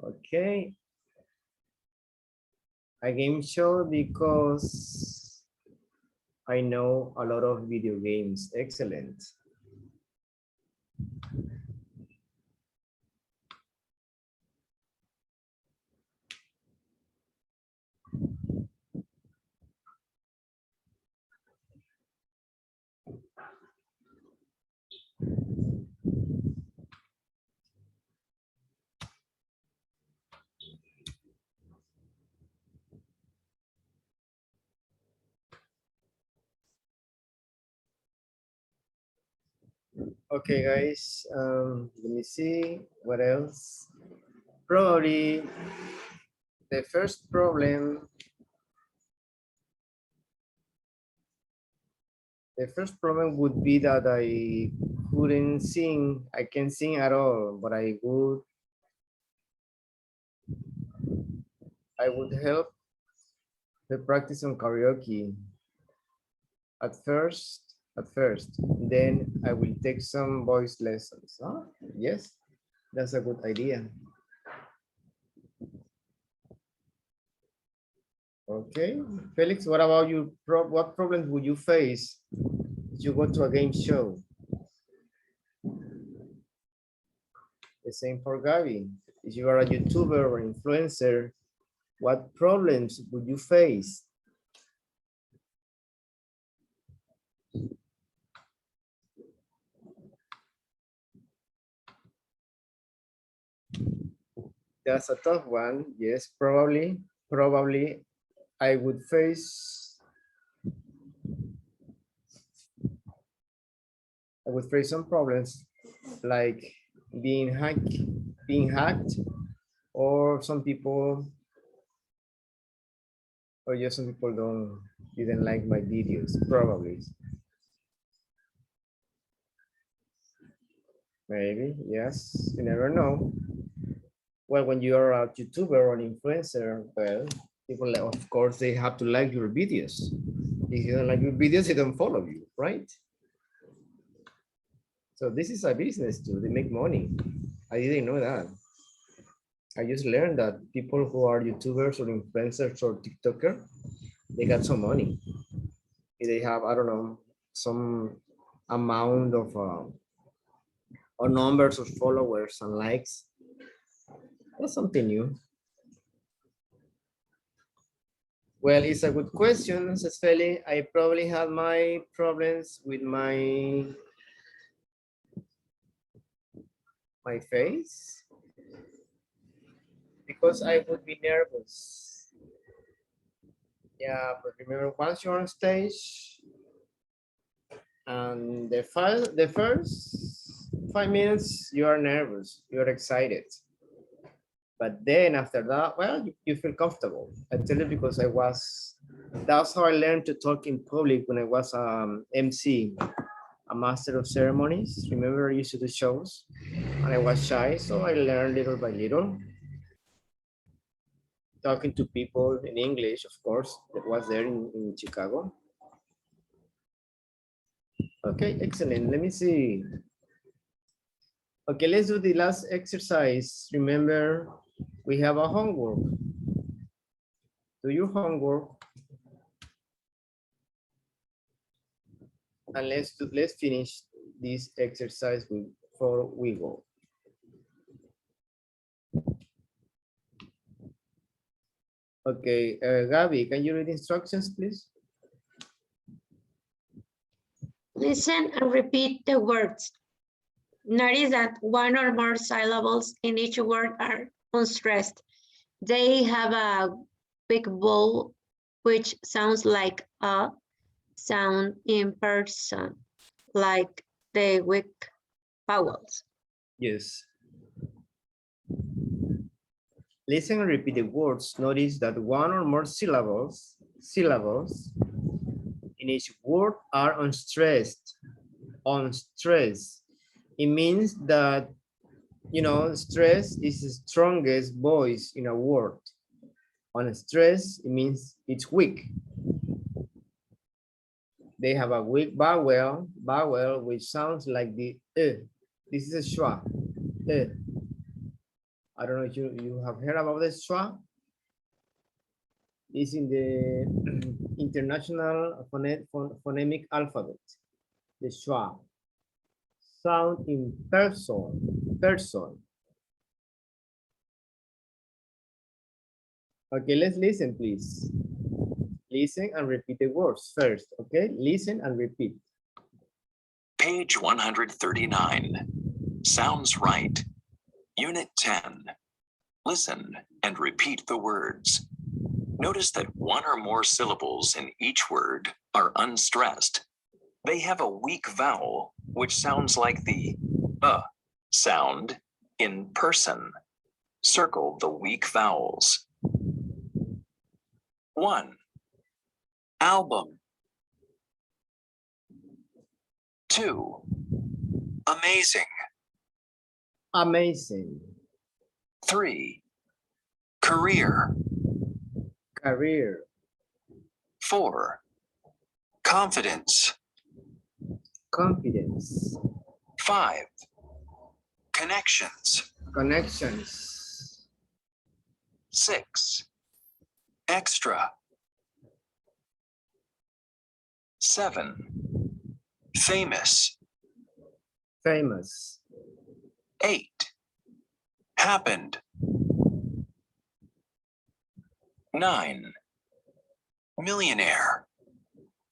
Okay. A game show because I know a lot of video games. Excellent. Okay, guys, let me see what else. Probably the first problem would be that I couldn't sing. I can't sing at all, but I would help the practice on karaoke at first. Then I will take some voice lessons. Huh? Yes, that's a good idea. Okay, Felix, what about you? What problems would you face if you go to a game show? The same for Gabby. If you are a YouTuber or influencer, what problems would you face? That's a tough one. Yes, probably I would face some problems like being hacked, or some people didn't like my videos, probably. Maybe, yes, you never know. Well, when you are a YouTuber or an influencer, well, people, of course, they have to like your videos. If you don't like your videos, they don't follow you, right? So this is a business too, they make money. I didn't know that. I just learned that people who are YouTubers or influencers or TikToker, they got some money. They have, I don't know, some amount of or numbers of followers and likes. That's something new. Well, it's a good question, says Feli. I probably had my problems with my face because I would be nervous. Yeah, but remember, once you're on stage and the first 5 minutes, you are nervous, you're excited. But then after that, well, you feel comfortable. I tell you because that's how I learned to talk in public when I was MC, a master of ceremonies. Remember, I used to do shows and I was shy, so I learned little by little. Talking to people in English, of course, that was there in Chicago. Okay, excellent. Let me see. Okay, let's do the last exercise. Remember, we have a homework. Do your homework. And let's finish this exercise before we go. Okay, Gabby, can you read instructions, please?
Listen and repeat the words. Notice that one or more syllables in each word are unstressed. They have a weak vowel, which sounds like a sound in person, like the weak vowels.
Yes. Listen and repeat the words. Notice that one or more syllables in each word are unstressed. Unstressed. It means that, you know, stress is the strongest voice in a word. Unstressed, it means it's weak. They have a weak vowel, which sounds like the This is a schwa. I don't know if you have heard about the schwa. It's in the International Phonemic Alphabet. The schwa. Sound in person. Okay, let's listen, please. Listen and repeat the words first, okay? Listen and repeat.
Page 139. Sounds right. Unit 10. Listen and repeat the words. Notice that one or more syllables in each word are unstressed. They have a weak vowel, which sounds like the sound in person. Circle the weak vowels. 1. Album. 2. Amazing.
Amazing.
3. Career.
Career.
4. Confidence.
Confidence.
5. Connections.
Connections.
6. Extra. 7. Famous.
Famous.
8. Happened. 9. Millionaire.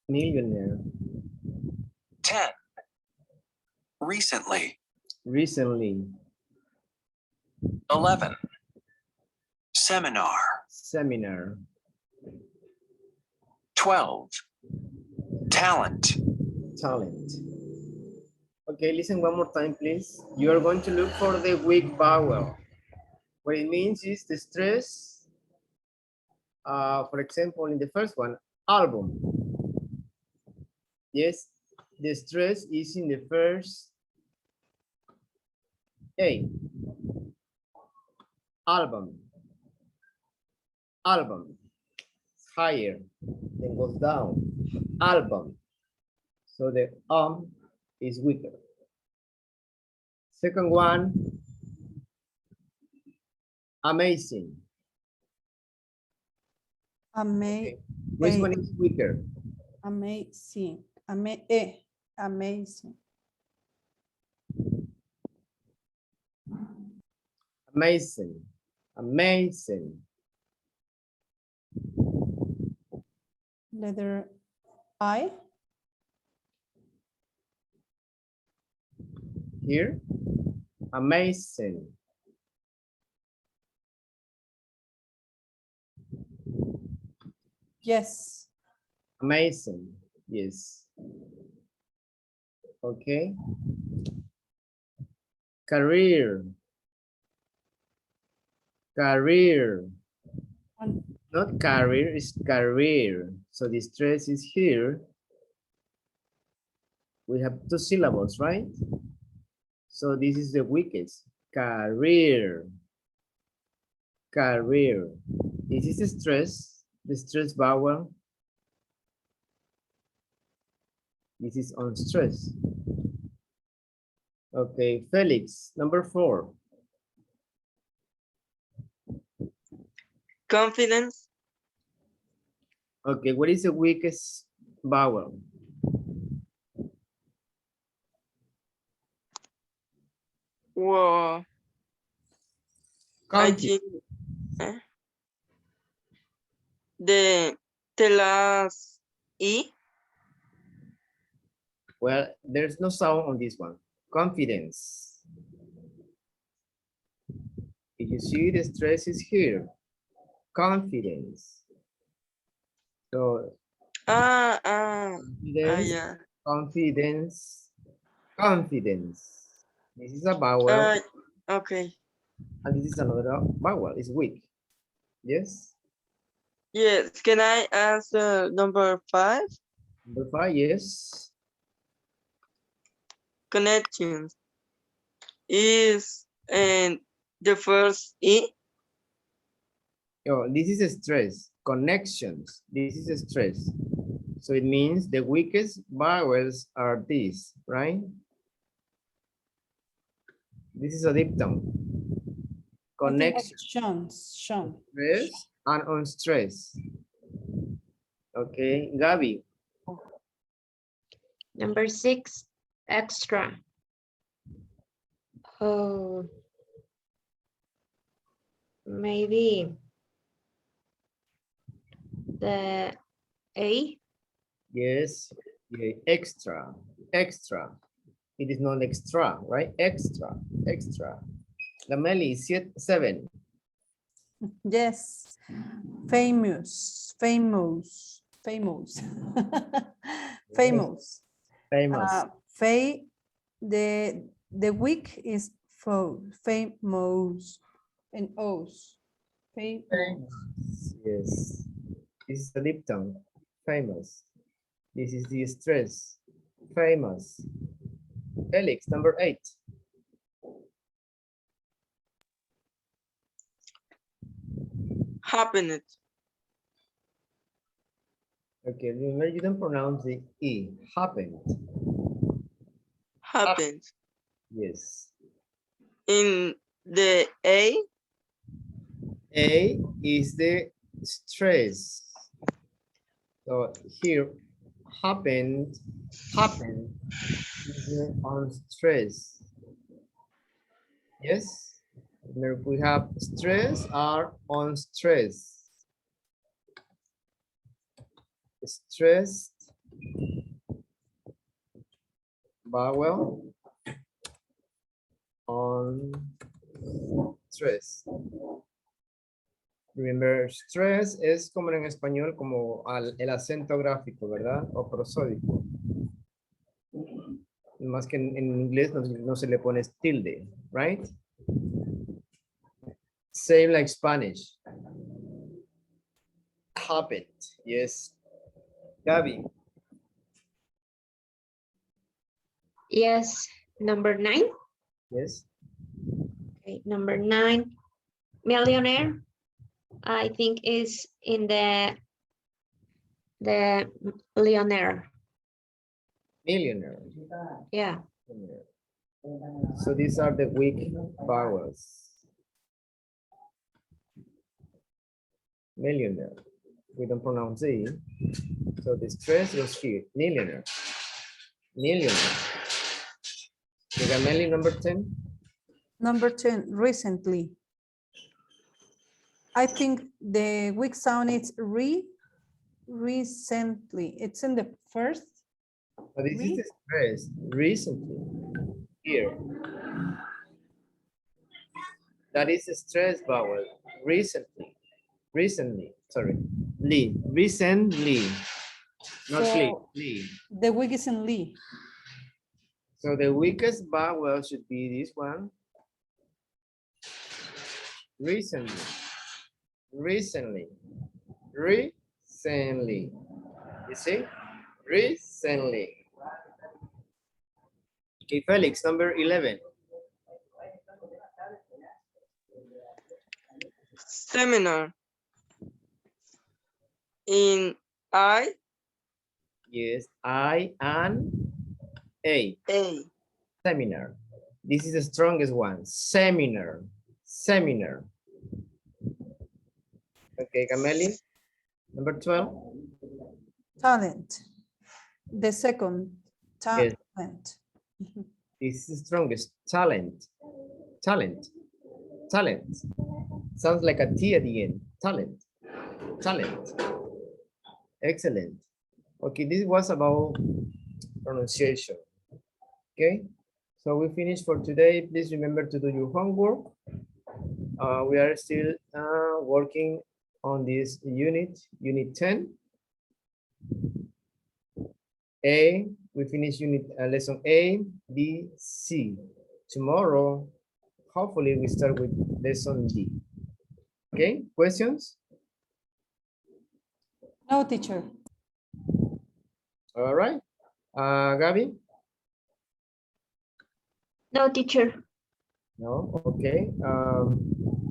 Millionaire.
10. Recently.
Recently.
11. Seminar.
Seminar.
12. Talent.
Talent. Okay, listen one more time, please. You are going to look for the weak vowel. What it means is the stress. For example, in the first one, album. Yes, the stress is in the first A. Album. Album. Higher, then goes down. Album. So the is weaker. Second one, amazing. Okay. Which one is weaker?
Amazing. Amazing.
Amazing. Amazing.
Letter I.
Here, amazing.
Yes.
Amazing. Yes. Okay. Career. Career. Not career, it's career. So the stress is here. We have 2 syllables, right? So this is the weakest. Career. Career. This is the stress vowel. This is unstressed. Okay, Felix, number 4.
Confidence.
Okay, what is the weakest vowel?
Whoa. I think the last E.
Well, there's no sound on this one. Confidence. You see the stress is here. Confidence. So confidence,
yeah.
confidence, confidence. This is a vowel,
Okay.
and this is another vowel. It's weak. Yes.
Yes. Can I answer number 5?
Number 5, yes.
Connections is and the first E.
Oh, this is a stress. Connections. This is a stress. So it means the weakest vowels are these, right? This is a diphthong.
I think
Connection,
that's Sean.
stress, and unstress. Okay, Gabi.
Number 6, extra. Oh, maybe the A.
Yes, yeah, extra, extra. It is not extra, right? Extra, extra. Lameli, 7.
Yes. Famous. Famous.
Famous.
The week is famous and O's. Famous.
Yes. This is the diphthong. Famous. This is the stress. Famous. Felix, number 8.
Happened.
Okay, remember you don't pronounce the E. Happened.
Happened.
Yes.
In the A.
A is the stress. So here, happened is the on stress. Yes. Remember, we have stress are on stress. Stressed vowel on stress. Remember, stress es como en español, como el acento gráfico, ¿verdad? O prosódico. Más que en inglés no se le pone tilde, right? Same like Spanish. Happened, yes. Gabi.
Yes. Number 9.
Yes.
Okay. Number 9, millionaire. I think is in the millionaire.
Millionaire.
Yeah.
So these are the weak vowels. Millionaire. We don't pronounce E. So the stress was here. Millionaire. Millionaire. Gamelli, number 10.
Number 10, recently. I think the weak sound is recently. It's in the first.
But this is the stress. Recently. Here. That is the stress vowel. Recently. Recently. Sorry. Lee. Recently. Not
So
Lee.
the weak is in Lee.
So the weakest vowel should be this one. Recently. Recently. Recently. You see? Recently. Okay, Felix, number 11.
Seminar. In I.
Yes, I and A.
A.
Seminar. This is the strongest one. Seminar. Seminar. Okay, Cameli. Number 12.
Talent. The second,
Yes.
talent.
This is the strongest. Talent. Talent. Talent. Sounds like a T at the end. Talent. Talent. Excellent. Okay, this was about pronunciation. Okay, so we finished for today. Please remember to do your homework. We are still working on this unit 10. A, we finish lesson A, B, C. Tomorrow, hopefully we start with lesson D. Okay, questions?
No, teacher.
All right. Gabby?
No, teacher.
No, okay.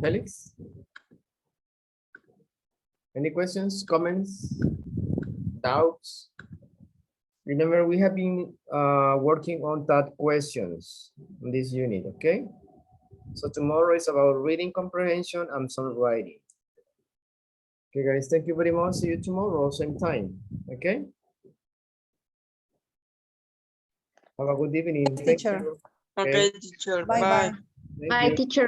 Felix? Any questions, comments, doubts? Remember, we have been working on that questions in this unit, okay? So tomorrow is about reading comprehension and some writing. Okay, guys, thank you very much. See you tomorrow, same time, okay? Have a good evening. Thank
Teacher.
you.
Okay, teacher.
Bye
Bye.
bye.
Thank
Bye,
you.
teacher.